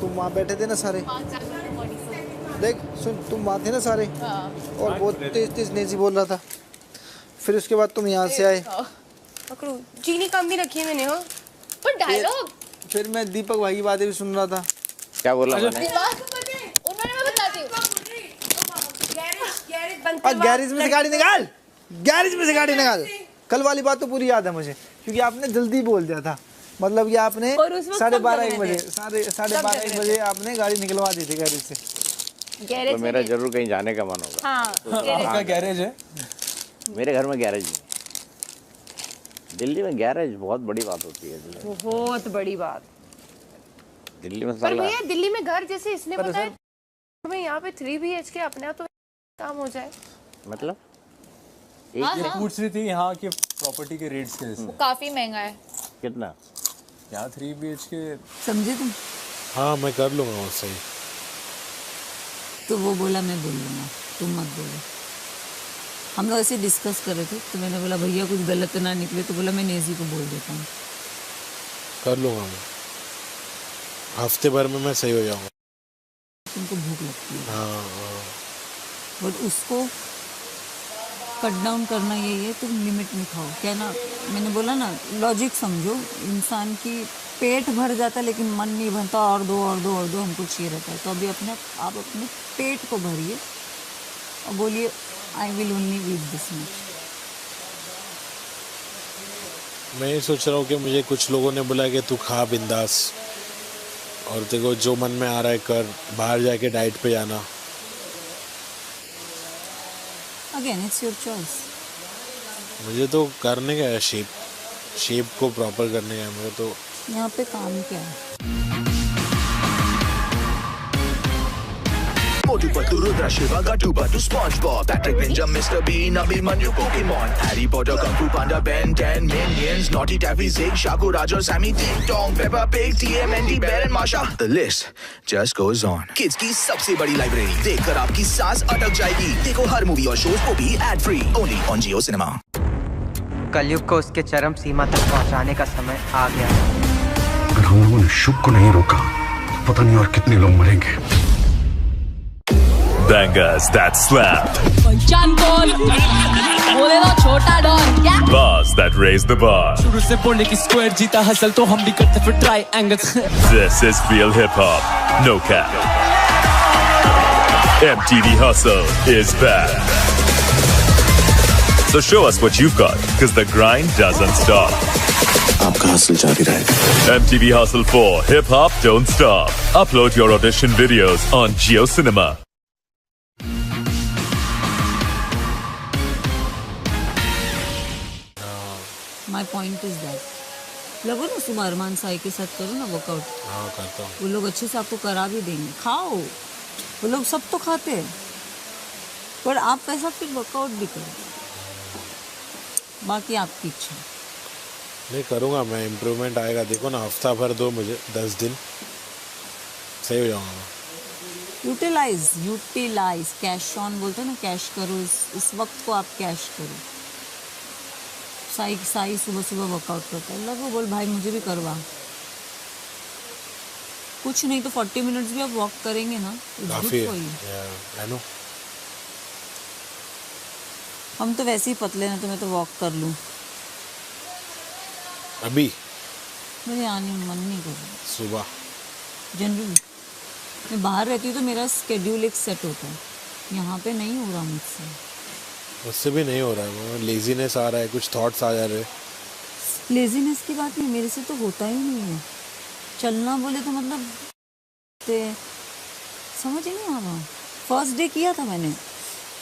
तुम वहाँ बैठे थे ना सारे, देख सुन, तुम वहाँ थे ना सारे, और बहुत तेज तेज नेजी बोल रहा था। फिर उसके बाद तुम यहाँ से आए। पकड़ो, चीनी कम भी रखी है मैंने। हाँ पर डायलॉग, फिर मैं दीपक भाई की बातें भी सुन रहा था। क्या बोला मैंने? गैरेज में से गाड़ी निकाल, गैरेज में से गाड़ी निकाल। कल वाली बात तो पूरी याद है मुझे, क्योंकि आपने जल्दी बोल दिया था। मतलब कि आपने 12:30 बजे, 12:30 बजे आपने गाड़ी निकलवा दी थी गैरेज से। तो मेरा जरूर कहीं जाने का मन होगा। हाँ, आपका गैरेज है? मेरे घर में गैरेज नहीं। दिल्ली में गैरेज बहुत बड़ी बात होती है। बहुत बड़ी बात। दिल्ली में पर भैया दिल्ली में घर जैसे इसने बताया, मैं यहाँ पे 3 BHK अपने आप तो काम हो जाए। मतलब ये पूछ रही थी यहाँ के प्रॉपर्टी के रेट्स कैसे? काफी महंगा है। कितना? यहाँ 3 BHK समझे तुम? हाँ मैं कर लूँगा उससे ही। तो वो बोला मैं बोल लूँगा, तुम मत बोलो। हम लोग ऐसे डिस्कस कर रहे थे, तो मैंने बोला भैया कुछ गलत ना निकले, तो बोला मैं नेजी को बोल देता हूँ। कर लूँगा मैं, हफ्ते भर में मैं सही हो जाऊँगा। तुमको भूख लगती है। हाँ बट उसको कट डाउन करना यही है, तुम लिमिट में खाओ। क्या ना, मैंने बोला ना, लॉजिक समझो। इंसान की पेट भर जाता है लेकिन मन नहीं भरता, और दो और दो और दो हमको चाहिए रहता है। तो अभी आप अपने पेट को भरिए और बोलिए I will only eat this much. मैं ये सोच रहा हूँ कि मुझे कुछ लोगों ने बोला कि तू खा बिंदास, और तेरे को जो मन में आ रहा है कर, बाहर जाके डाइट पे जाना। Again it's your choice. मुझे तो करने का है, शेप को प्रॉपर करने का है मुझे। तो यहाँ पे काम क्या है? Motu Pattu Rudra Shiva Gatu Batu SpongeBob Patrick Ninja Mr. Bean Abhimanyu Pokemon Harry Potter Kung Fu Panda Ben 10 Minions Naughty Taffy Zig Shaku Raj और Sammy Ding Dong Peppa Pig TMNT Bear and Masha The list just goes on Kids की सबसे बड़ी library देखकर आपकी सांस अटक जाएगी देखो हर मूवी और शोज को भी ad free only on Jio cinema. कलयुग को उसके चरम सीमा तक पहुंचाने का समय आ गया। अगर हम लोगों ने शुभ को नहीं रोका तो पता नहीं और कितने लोग मरेंगे। Bangers that slapped. छोटा डॉन क्या? Bars that raise the bar. शुरू से बोलने की स्क्वायर जीता हसल तो हम भी करते फिर triangles. This is real hip hop, no cap. MTV Hustle is back. So show us what you've got, cause the grind doesn't stop. आपका हसल जारी रहेगा। MTV Hustle 4 Hip Hop Don't Stop. Upload your audition videos on Jio Cinema. My point is that लगो ना, सुबह अरमान साई के साथ करो ना वर्कआउट। हाँ करता हूँ। वो लोग अच्छे से आपको करा भी देंगे। खाओ, वो लोग सब तो खाते हैं, पर आप पैसा फिर वर्कआउट भी करो, बाकी आपकी इच्छा। नहीं करूँगा मैं, इम्प्रूवमेंट आएगा। देखो ना, हफ्ता भर दो मुझे, 10 दिन सही हो जाऊँगा मैं। यूटिलाइज कैश ऑन बोलते हैं ना, कैश करो। इस वक्त को आप कैश करो। साई सुबह सुबह वर्कआउट करता है, लगो बोल भाई मुझे भी करवा। कुछ नहीं तो 40 मिनट्स भी आप वॉक करेंगे ना, काफी है। हम तो वैसे ही पतले ना, तो मैं तो वॉक कर लूँ। अभी मुझे आने में मन नहीं कर रहा। सुबह जनरली मैं बाहर रहती हूँ तो मेरा स्केड्यूल एक सेट होता है, यहाँ पे नहीं हो रहा मुझसे। उससे भी नहीं हो रहा है, लेजीनेस आ रहा है, कुछ थॉट्स आ जा रहे हैं। लेजीनेस की बात नहीं, मेरे से तो होता ही नहीं है। चलना बोले तो मतलब समझ ही नहीं आ रहा। फर्स्ट डे किया था मैंने,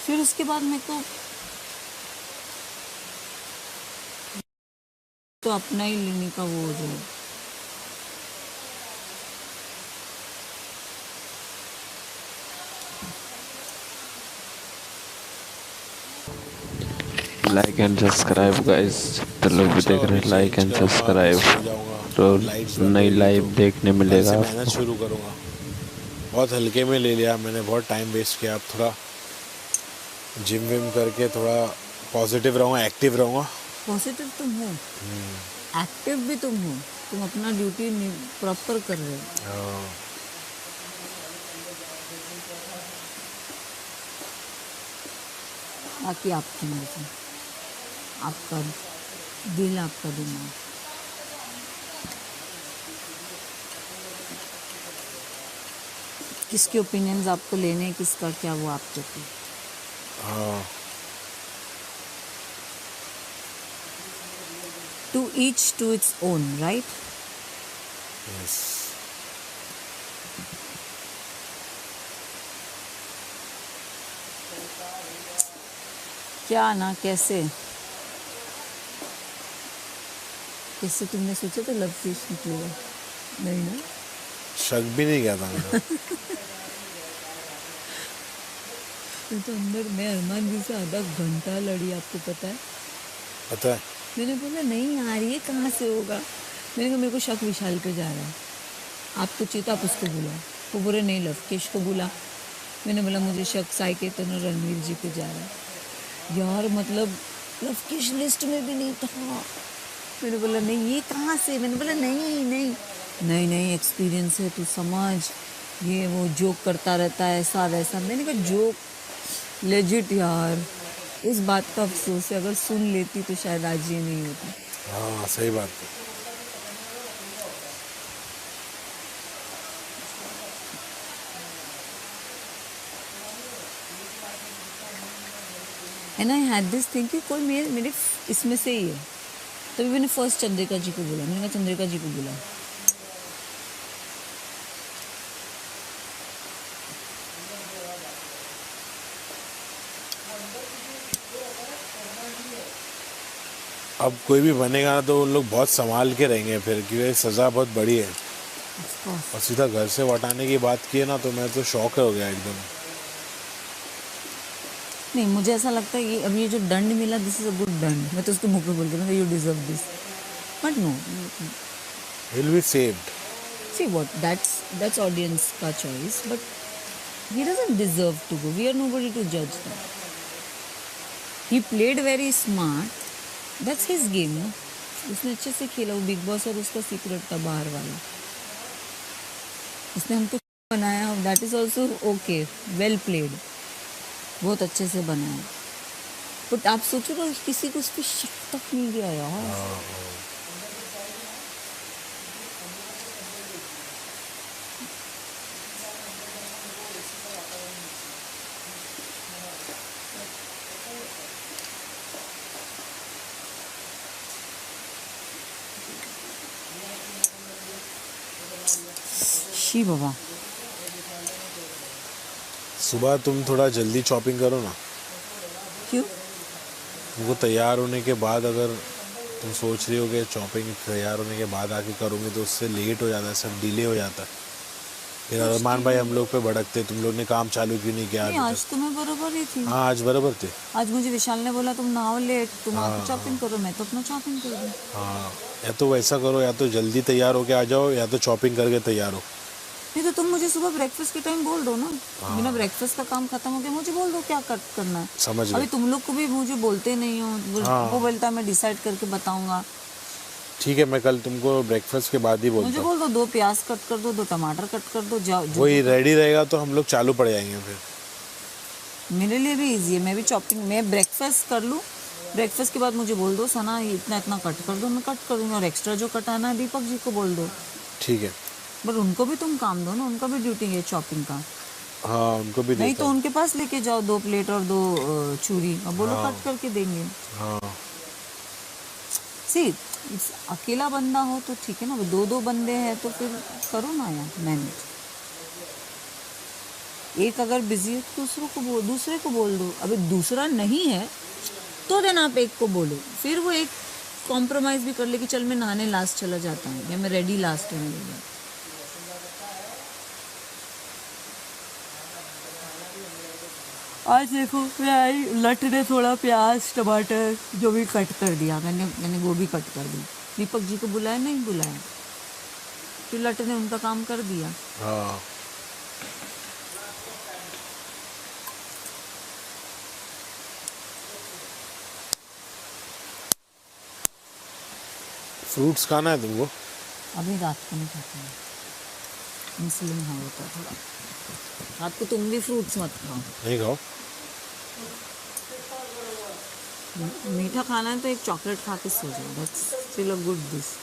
फिर उसके बाद मेरे को तो अपना ही लेने का वो हो जाए। लाइक एंड सब्सक्राइब गाइस, तो लोग भी देख रहे हैं, लाइक एंड सब्सक्राइब तो नई लाइव देखने मिलेगा। मेहनत शुरू करूँगा। बहुत हल्के में ले लिया मैंने, बहुत टाइम वेस्ट किया। अब थोड़ा जिम विम करके थोड़ा पॉजिटिव रहूँगा, एक्टिव रहूँगा। पॉजिटिव तुम हो, एक्टिव भी तुम हो, तुम अपना ड्यूटी प्रॉपर कर रहे हो। बाकी आपकी मर्जी, आपका दिल, आपका दिमाग। किसके ओपिनियंस आपको लेने हैं, किसका क्या, वो आपके ऊपर। हाँ To each to its own, right? Yes. क्या ना, कैसे कैसे तुमने सोचा था लव फिश निकलेगा? नहीं ना? शक भी नहीं किया था मैंने। तो अंदर मैं अरमान जी से आधा घंटा लड़ी, आपको पता है? पता है। मैंने बोला नहीं यार ये कहाँ से होगा। मैंने कहा मेरे को शक विशाल पे जा रहा है, आपको चाहिए तो आप उसको बुलाओ। वो बोले नहीं लवकेश को बुला। मैंने बोला मुझे शक साइकेतन और रणवीर जी पे जा रहा है। यार मतलब लवकेश लिस्ट में भी नहीं था। मैंने बोला नहीं ये कहाँ से, मैंने बोला नहीं नहीं नहीं नहीं एक्सपीरियंस है, तू समझ, ये वो जोक करता रहता है ऐसा वैसा। मैंने कहा जोक लेजिट यार, इस बात का अफसोस है, अगर सुन लेती तो शायद आज ये नहीं होता। हाँ सही बात है। And I had this thing कि कोई मेरे इसमें से ही है। तभी मैंने फर्स्ट चंद्रिका जी को बोला, मैंने कहा चंद्रिका जी को बोला। अब कोई भी बनेगा ना तो उन लोग बहुत संभाल के रहेंगे फिर, क्योंकि सज़ा बहुत बड़ी है। और सीधा घर से हटाने की बात की है ना, तो मैं तो शॉक हो गया एकदम। नहीं मुझे ऐसा लगता है कि अब ये जो दंड मिला, दिस इज अ गुड दंड। मैं तो उसके मुंह पे बोल के ना you deserve this, but no he will be saved. See what, that's audience का choice, but he doesn't deserve to go. We are nobody to जज that. He played very smart, that's his game ना। उसने अच्छे से खेला, वो big boss और उसका सीक्रेट था बाहर वाला। उसने हमको बनाया, that is also okay, well played, बहुत अच्छे से बनाया। बट आप सोचो ना किसी को उस पर शक तक नहीं गया यार। शी बाबा, सुबह तुम थोड़ा जल्दी शॉपिंग करो ना। क्यों? तुमको तैयार होने के बाद, अगर तुम सोच रही हो कि शॉपिंग तैयार होने के बाद आके करूँगी तो उससे लेट हो जाता है, सब डिले हो जाता है। फिर अरमान भाई हम लोग पे भड़कते, तुम लोग ने काम चालू क्यों नहीं किया? आज तो मैं बराबर ही थी। हाँ आज बराबर थे। आज मुझे विशाल ने बोला तुम नहाओ लेट, तुम आके शॉपिंग करो, मैं तो अपना शॉपिंग कर दूँ। हाँ या तो वैसा करो, या तो जल्दी तैयार होके आ जाओ, या तो शॉपिंग करके तैयार हो। नहीं तो तुम मुझे सुबह ब्रेकफास्ट के टाइम बोल दो ना। बिना ब्रेकफास्ट का काम खत्म हो गया, मुझे बोल दो क्या कट करना है। समझ अभी तुम लोग को भी मुझे बोलते नहीं हो, वो बोलता है मैं डिसाइड करके बताऊंगा। ठीक है, मैं कल तुमको ब्रेकफास्ट के बाद ही बोलता हूँ। मुझे बोल दो 2 प्याज कट कर दो, 2 टमाटर कट कर दो, जाओ। वही रेडी रहेगा तो हम लोग चालू पड़ जाएंगे फिर। मेरे लिए भी इजी है, मैं भी शॉपिंग, मैं ब्रेकफास्ट कर लूँ, ब्रेकफास्ट के बाद मुझे बोल दो सना इतना इतना कट कर दो, मैं कट कर दूँगी। और एक्स्ट्रा जो कटाना है दीपक जी को बोल दो। ठीक है, बट उनको भी तुम काम दो ना, उनका भी ड्यूटी है शॉपिंग का। हाँ उनको भी नहीं तो उनके पास लेके जाओ 2 प्लेट और 2 चूरी, और बोलो कट करके देंगे। हाँ सी अकेला बंदा हो तो ठीक है ना, 2 बंदे हैं तो फिर करो ना यार मैनेज। एक अगर बिजी है तो दूसरे को बोल दो। अभी दूसरा नहीं है तो देन आप एक को बोलो, फिर वो एक कॉम्प्रोमाइज भी कर ले कि चल मैं नहाने लास्ट चला जाता हूँ, या मैं रेडी लास्ट होने लगा। आज देखो मैं आई, लट ने थोड़ा प्याज टमाटर जो भी कट कर दिया, मैंने वो भी कट कर दी। दीपक जी को बुलाया नहीं बुलाया, फिर लट ने उनका काम कर दिया। हाँ फ्रूट्स खाना है तुमको? अभी रात को नहीं खाते हैं, इंसुलिन हाई होता है थोड़ा। रात को तुम भी फ्रूट्स मत खाओ। नहीं खाओ। मीठा खाना है तो एक चॉकलेट खा के सो जाओ, that's still a good dish.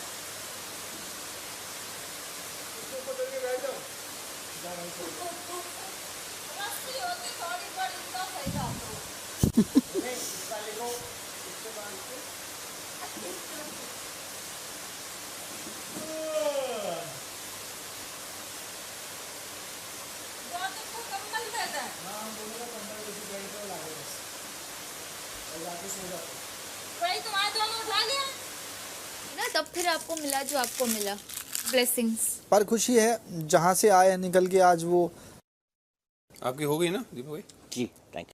ना तब फिर आपको मिला जो आपको मिला, ब्लेसिंग्स। पर खुशी है जहाँ से आए निकल के आज वो आपकी हो गई ना दीपक भाई? जी थैंक यू।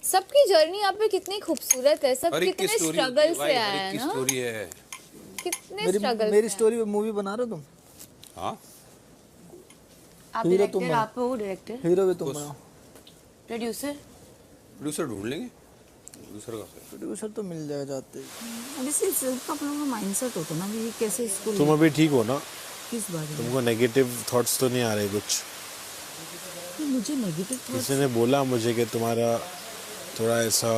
सबकी जर्नी यहाँ पे कितनी खूबसूरत है, सब कितने स्ट्रगल से आए हैं ना, स्टोरी है कितने स्ट्रगल। मेरी स्टोरी मूवी बना रहे हो तुम? हाँ आप हीरो डायरेक्टर, तुम आप हो डायरेक्टर, हीरो भी तुम बनाओ, प्रोड्यूसर ढूंढ लेंगे प्रोड्यूसर तो मिल जाएगा जाते। अब इसी सिर्फ आप लोगों का माइंडसेट होता है ना कि ये कैसे इसको तुम अभी ठीक हो ना? किस बारे में? तुमको नेगेटिव थॉट्स तो नहीं आ रहे कुछ? मुझे नेगेटिव किसी ने बोला मुझे कि तुम्हारा थोड़ा ऐसा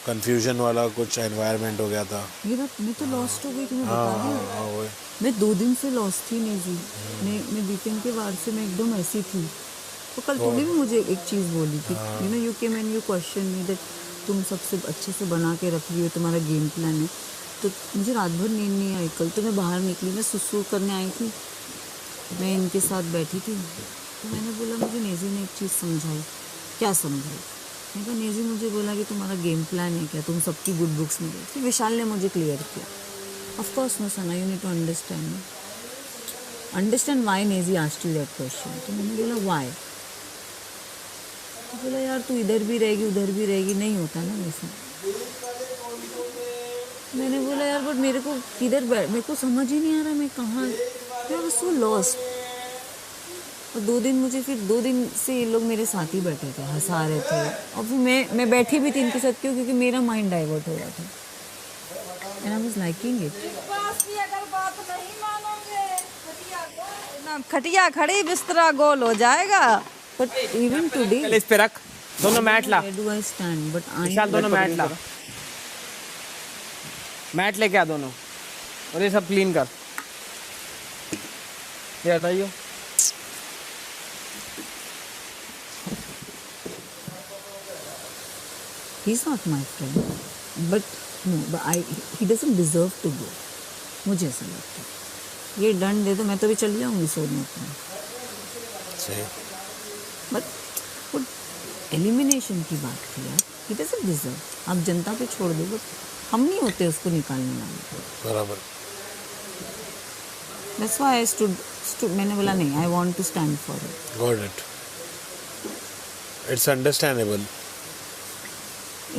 कंफ्यूजन वाला कुछ एनवायरनमेंट हो गया था। मैं तो लॉस्ट हो गई, तुम्हें बता रही। मैं 2 दिन से लॉस्ट थी नहीं जी। मैं वीकेंड के बाद से मैं एकदम ऐसी थी। तो कल तूने भी मुझे एक चीज़ बोली कि you know you came and you question me that तुम सबसे अच्छे से बना के रख रही हो, तुम्हारा गेम प्लान है। तो मुझे रात भर नींद नहीं आई कल। तो मैं बाहर निकली, मैं सुसु करने आई थी, मैं इनके साथ बैठी थी। तो मैंने बोला, मुझे नेजी ने एक चीज़ समझाई। क्या समझाई? मैंने कहा नेजी मुझे बोला कि तुम्हारा गेम प्लान है क्या, तुम सबकी गुड बुक्स में गए। फिर विशाल ने मुझे क्लियर किया। Of course no Sana, you need to understand why Naezy asked you that question. तो मैंने बोला व्हाई? तो बोला यार तू इधर भी रहेगी उधर भी रहेगी, नहीं होता ना वैसे। मैंने बोला यार बट मेरे को किधर मेरे को समझ ही नहीं आ रहा मैं कहाँ, मैं वाज सो लॉस्ट। और 2 दिन फिर 2 दिन से ये लोग मेरे साथ ही बैठे थे, हंसा रहे थे। और फिर मैं बैठी भी थी इनके साथ, क्यों? क्योंकि मेरा माइंड डाइवर्ट हो रहा था and I was liking it. खटिया खड़ी बिस्तरा गोल हो जाएगा। बट इवन टुडे इस पे रख, दोनों मैट ला। Do I stand but Vishal दोनों मैट ला, मैट लेके आ दोनों, और ये सब क्लीन कर। ये हटाइयो। He's not my friend, but no, but he doesn't deserve to go. मुझे ऐसा लगता है। ये दंड दे दो, मैं तो भी चली जाऊंगी सोने अपने। बट वो एलिमिनेशन की बात की यार, he doesn't deserve। आप जनता पे छोड़ दो, बट हम नहीं होते उसको निकालने वाले। बराबर। That's why I stood। मैंने बोला नहीं, I want to stand for it। Got it। It's understandable।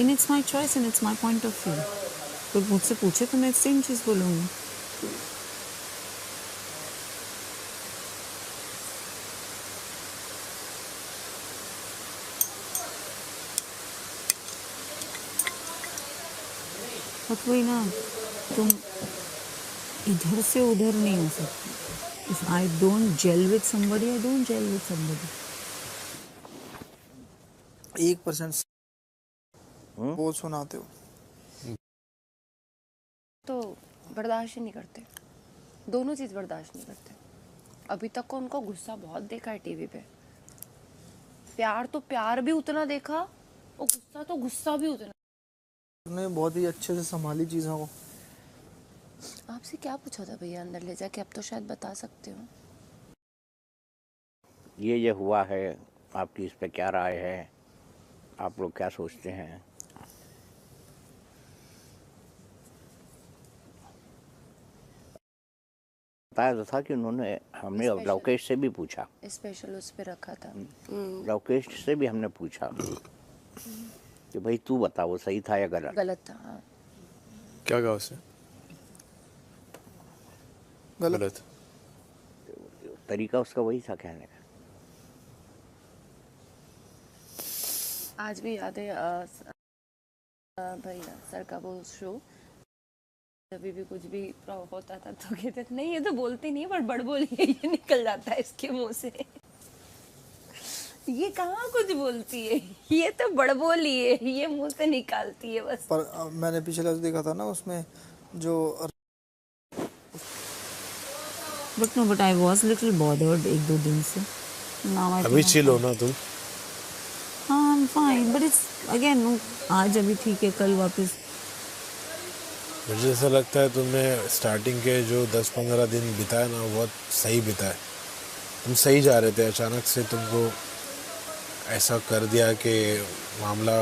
And it's my choice and it's my point of view। तो मुझसे पूछे तो मैं सेम चीज़ बोलूँगी। बट वही ना, तुम इधर से उधर नहीं हो सकती। If I don't gel with somebody, I don't gel with somebody। 1% वो सुनाते हो तो बर्दाश्त ही नहीं करते, दोनों चीज़ बर्दाश्त नहीं करते। अभी तक को उनको गुस्सा बहुत देखा है टीवी पे, प्यार तो प्यार भी उतना देखा और गुस्सा तो गुस्सा भी उतना। तुमने बहुत ही अच्छे से संभाली चीज़ों को। आपसे क्या पूछा था भैया अंदर ले जाके, अब तो शायद बता सकते हो। ये हुआ है, आपकी इस पे क्या राय है, आप लोग क्या सोचते हैं? बताया तो था कि हमने लवकेश से भी पूछा, स्पेशल उस पे रखा था। लवकेश से भी हमने पूछा कि भाई तू बता वो सही था या गलत? गलत था। हाँ। क्या कहा उसने? गलत। तरीका उसका वही था कहने का। आज भी याद है भैया सर का वो शो, जब भी कुछ भी होता था तो कहते थे नहीं ये तो बोलती नहीं है, बट बड़ बोलिए ये निकल जाता है इसके मुंह से। ये कहाँ कुछ बोलती है, ये तो बड़बोली है, ये मुंह से निकालती है बस। पर मैंने पिछले देखा था ना उसमें जो but I was little bothered 1-2 दिन से। अभी चिल हो ना तुम? हाँ I am fine but it's again आज अभी ठीक है, कल वापस। मुझे ऐसा लगता है तुमने स्टार्टिंग के जो 10-15 दिन बिताए ना बहुत सही बिताए। तुम सही जा रहे थे, अचानक से तुमको ऐसा कर दिया कि मामला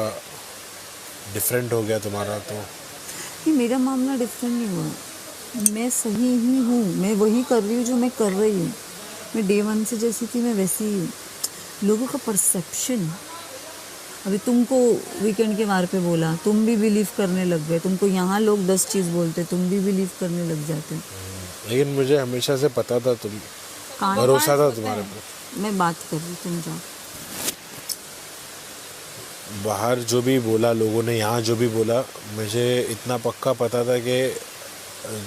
डिफरेंट हो गया तुम्हारा। तो ये मेरा मामला डिफरेंट नहीं हुआ, मैं सही ही हूँ, मैं वही कर रही हूँ जो मैं कर रही हूँ। मैं डे 1 से जैसी थी मैं वैसी ही हूँ। लोगों का परसेप्शन, अभी तुमको वीकेंड के वार पे बोला, तुम भी बिलीव करने लग गए। तुमको यहाँ लोग 10 चीज़ बोलते, तुम भी बिलीव करने लग जाते। लेकिन मुझे हमेशा से पता था, तुम भरोसा था तुम्हारे पर। मैं बात कर रही, तुम जाओ। बाहर जो भी बोला लोगों ने, यहाँ जो भी बोला, मुझे इतना पक्का पता था कि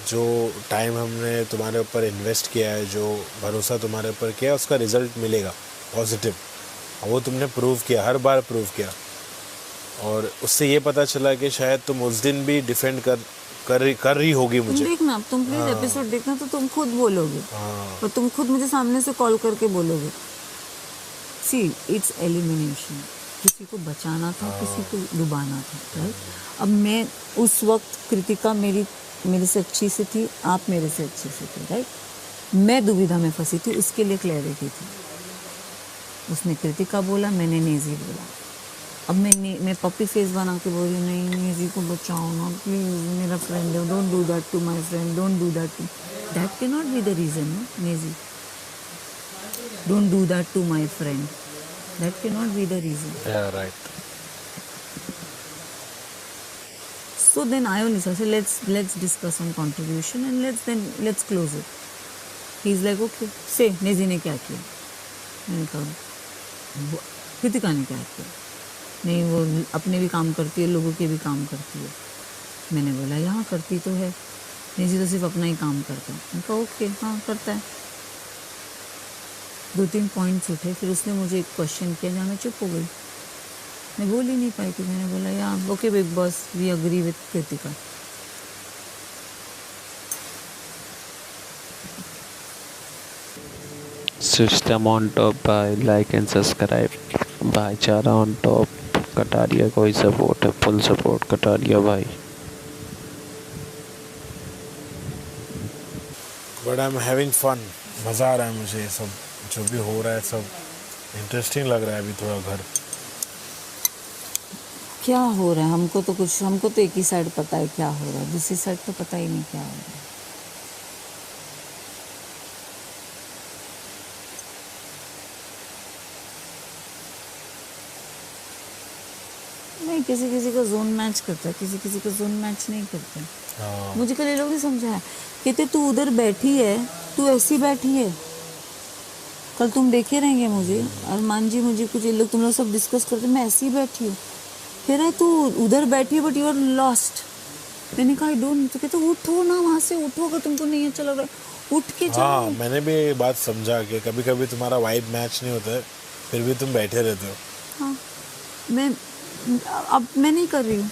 जो टाइम हमने तुम्हारे ऊपर इन्वेस्ट किया है, जो भरोसा तुम्हारे ऊपर किया है, उसका रिजल्ट मिलेगा पॉजिटिव। वो तुमने प्रूव किया, हर बार प्रूव किया। और उससे ये पता चला कि शायद तुम उस दिन भी डिफेंड कर रही होगी मुझे। देखना, तुम प्लीज एपिसोड देखना तो तुम खुद बोलोगे। और तुम खुद मुझे सामने से कॉल करके बोलोगे। सी इट्स एलिमिनेशन, किसी को बचाना था, किसी को डुबाना था, राइट? अब मैं उस वक्त कृतिका मेरे से अच्छी से थी, आप मेरे से अच्छे से थे, राइट? मैं दुविधा में फंसी थी, उसके लिए क्लैरिटी थी। उसने कृतिका बोला, मैंने नेजी बोला। अब मैं पप्पी फेस बना के बोल रही, नहीं नेजी को बचाओ ना प्लीज़, मेरा फ्रेंड है, don't do that to my friend, don't do that to, that can not be the reason, no Naezy, don't do that to my friend, that can not be the reason. Yeah right. So then I only said, let's discuss on contribution and let's close it. He's like, okay, say Naezy ने क्या किया? मैंने कहा कृतिका ने क्या किया? नहीं, वो अपने भी काम करती है, लोगों के भी काम करती है। मैंने बोला यहाँ करती तो है, नेजी तो सिर्फ अपना ही काम करता है। मैंने कहा ओके, हाँ करता है। 2-3 पॉइंट्स उठे, फिर उसने मुझे एक क्वेश्चन किया जहाँ मैं चुप हो गई, मैं बोल ही नहीं पाई थी। मैंने बोला yeah okay Bigg Boss, we agree with Kritika. System on top bye like and subscribe. भाईचारा ऑन टॉप। कटारिया कोई सपोर्ट है, फुल सपोर्ट कटारिया भाई। But I am having fun, मज़ा आ रहा है मुझे। ये सब जो भी हो रहा है सब इंटरेस्टिंग लग रहा है अभी थोड़ा। घर क्या हो रहा है हमको तो एक ही साइड पता है क्या हो रहा है, दूसरी साइड तो पता ही नहीं क्या हो रहा है। नहीं, किसी का जोन मैच करता है, किसी का जोन मैच नहीं करता। मुझे कल ये लोग ने समझाया, कहते तू उधर बैठी है, तू ऐसी बैठी है। कल तुम देखे रहेंगे मुझे, अरमान जी मुझे कुछ, ये लोग तुम लोग सब डिस्कस करते, मैं ऐसी बैठी हूँ। कह रहा है तू उधर बैठी है बट यू आर लॉस्ट। मैंने कहा आई डोंट, तो कहते उठो ना वहाँ से, उठो, अगर तुमको नहीं अच्छा लग रहा है उठ के जाओ। हाँ, मैंने भी ये बात समझा कि कभी कभी तुम्हारा वाइब मैच नहीं होता है, फिर भी तुम बैठे रहते हो। हाँ, अब मैं नहीं कर रही हूँ।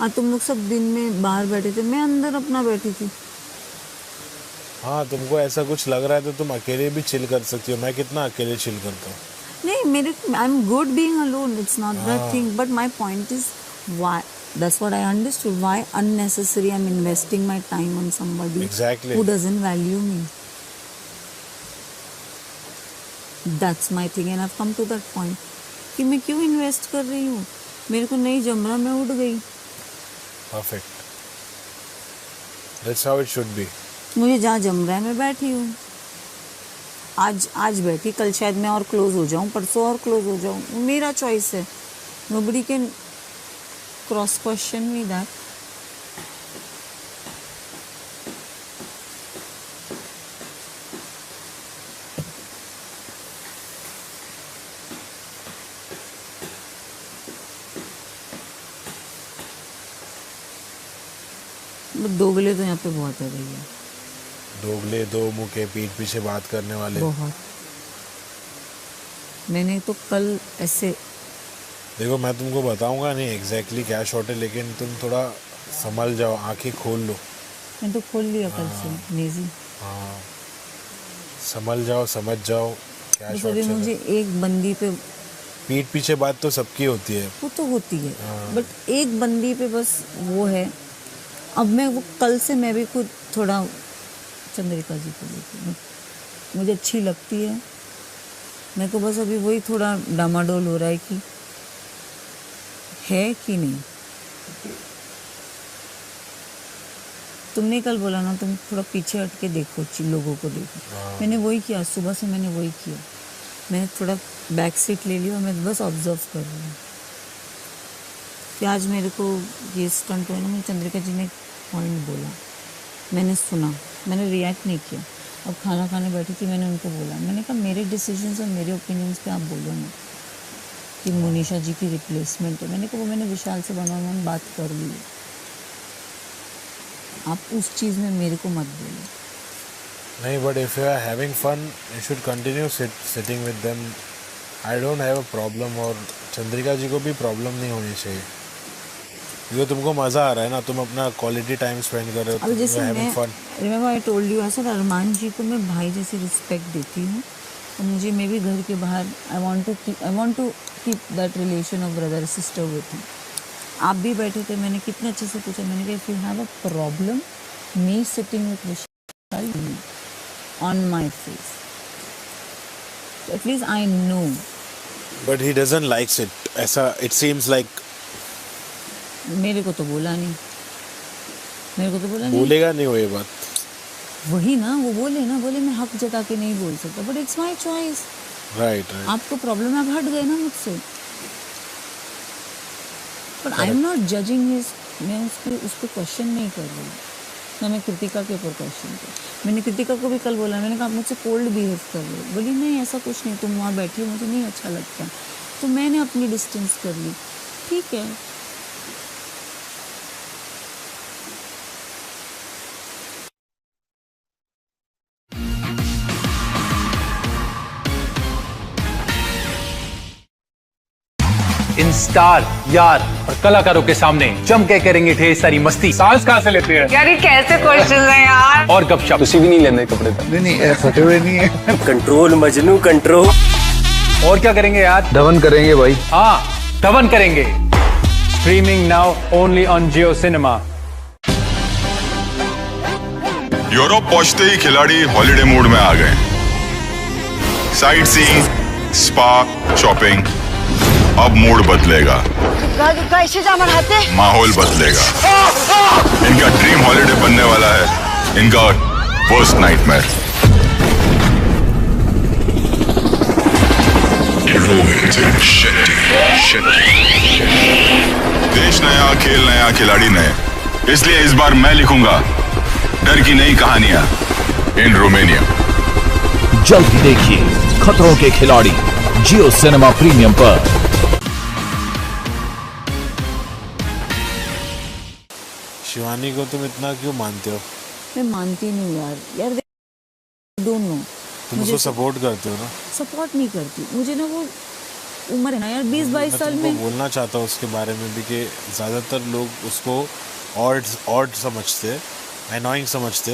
तुम लोग सब दिन में बाहर बैठे थे, मैं अंदर अपना बैठी थी। हाँ, तुमको ऐसा कुछ लग रहा है तो तुम अकेले भी चिल कर सकती हो। मैं कितना अकेले चिल करता हूँ। नहीं, I am good being alone, it's not that thing, but my point is why, that's what I understood, why unnecessary I am investing my time on somebody who doesn't value me. That's my thing and I have come to that point कि मैं क्यों invest कर रही हूँ। मेरे को नहीं जम रहा, मैं उठ गई। Perfect, that's how it should be. मुझे जहाँ जम रहा है मैं बैठी हूँ। आज बैठी, कल शायद मैं और क्लोज हो जाऊँ, परसों और क्लोज हो जाऊँ, मेरा चॉइस है। Nobody can cross question me that. दोगले तो यहाँ पे बहुत है भैया। दोगले, दो मुँह के पीठ पीछे बात करने वाले। बहुत। मैंने तो कल ऐसे देखो मैं तुमको बताऊंगा नहीं एग्जैक्टली क्या शॉट है, लेकिन तुम थोड़ा संभल जाओ, आंखें खोल लो। मैंने तो खोल लिया कल से नेजी। हाँ संभल जाओ, समझ जाओ क्या बस शॉट अभी चल रहा है। मुझे एक बंदी पे, पीठ पीछे बात तो सबकी होती है, वो तो होती है, बट एक बंदी पे बस वो है। अब मैं वो कल से मैं भी खुद थोड़ा चंद्रिका जी को लेकर मुझे अच्छी लगती है, मेरे को बस अभी वही थोड़ा डामाडोल हो रहा है कि है कि नहीं। तुमने कल बोला ना तुम थोड़ा पीछे हट के देखो, लोगों को देखो, मैंने वही किया, सुबह से मैंने वही किया। मैंने थोड़ा बैक सीट ले लिया और मैं बस ऑब्जर्व कर रही हूँ कि आज मेरे को ये स्टंट हुआ ना, मुझे चंद्रिका जी ने पॉइंट बोला, मैंने सुना, मैंने रिएक्ट नहीं किया। अब खाना खाने बैठी थी, मैंने उनको बोला, मैंने कहा मेरे डिसीजंस और मेरे ओपिनियंस पे आप बोलो ना कि मोनिशा जी की रिप्लेसमेंट है। मैंने कहा वो मैंने विशाल से वन बात कर ली है, आप उस चीज़ में मेरे को मत बोलो। नहीं, but if you are having fun you should continue sitting with them. I don't have a problem, और चंद्रिका जी को भी प्रॉब्लम नहीं होनी चाहिए, क्योंकि तुमको मज़ा आ रहा है ना, तुम अपना क्वालिटी टाइम स्पेंड कर रहे हो, अब जैसे having fun. Remember I told you, ऐसा अरमान जी को मैं भाई जैसी रिस्पेक्ट देती हूँ, और मुझे मैं भी घर के बाहर I want to keep that relation of brother sister with him. आप भी बैठे थे, मैंने कितने अच्छे से पूछा, मैंने कहा if you have a problem me sitting with Vishal on my face, at least I know. But he doesn't likes it, ऐसा इट सीम्स लाइक। मेरे को तो बोला नहीं, मेरे को तो बोला नहीं। बोलेगा नहीं वो ये बात, वही ना, वो बोले ना, बोले मैं हक जता के नहीं बोल सकता, but it's my choice. Right. आपको प्रॉब्लम है, आप हट गए ना मुझसे, but I am not judging his, मैं उसको क्वेश्चन नहीं कर रही, ना मैं कृतिका के ऊपर क्वेश्चन कर। मैंने कृतिका को भी कल बोला, मैंने कहा आप मुझसे कोल्ड बिहेव कर रहे हो, बोली नहीं ऐसा कुछ नहीं, तुम वहाँ बैठी हो मुझे नहीं अच्छा लगता, तो मैंने अपनी डिस्टेंस कर ली, ठीक है। इन स्टार, यार और कलाकारों के सामने जम के करेंगे ढेर सारी मस्ती। सांस कहाँ से लेते हैं यार ये कैसे क्वेश्चंस हैं यार। और गपशप। किसी भी नहीं लेने कपड़े तक। नहीं फटे हुए नहीं है। Control Majnu control. और क्या करेंगे यार? धवन करेंगे भाई। हाँ धवन करेंगे। Streaming now only on Jio cinema. Europe पहुंचते ही खिलाड़ी हॉलिडे मूड में आ गए। Sight seeing, spa, shopping. अब मूड बदलेगा, माहौल बदलेगा। इनका ड्रीम हॉलिडे बनने वाला है, इनका वर्स्ट नाइटमेयर। देश नया, खेल नया, खिलाड़ी नए, इसलिए इस बार मैं लिखूंगा डर की नई कहानियां इन रोमानिया। जल्द ही देखिए खतरों के खिलाड़ी जियो सिनेमा प्रीमियम पर। शिवानी को तुम इतना क्यों मानते हो? मैं मानती नहीं यार, यार डोंट नो। तुम उसको सपोर्ट करते हो ना? सपोर्ट नहीं करती, मुझे ना वो उम्र है ना यार 20-22 साल में। बोलना चाहता हूँ उसके बारे में भी कि ज़्यादातर लोग उसको ऑड समझते, एनॉइंग समझते,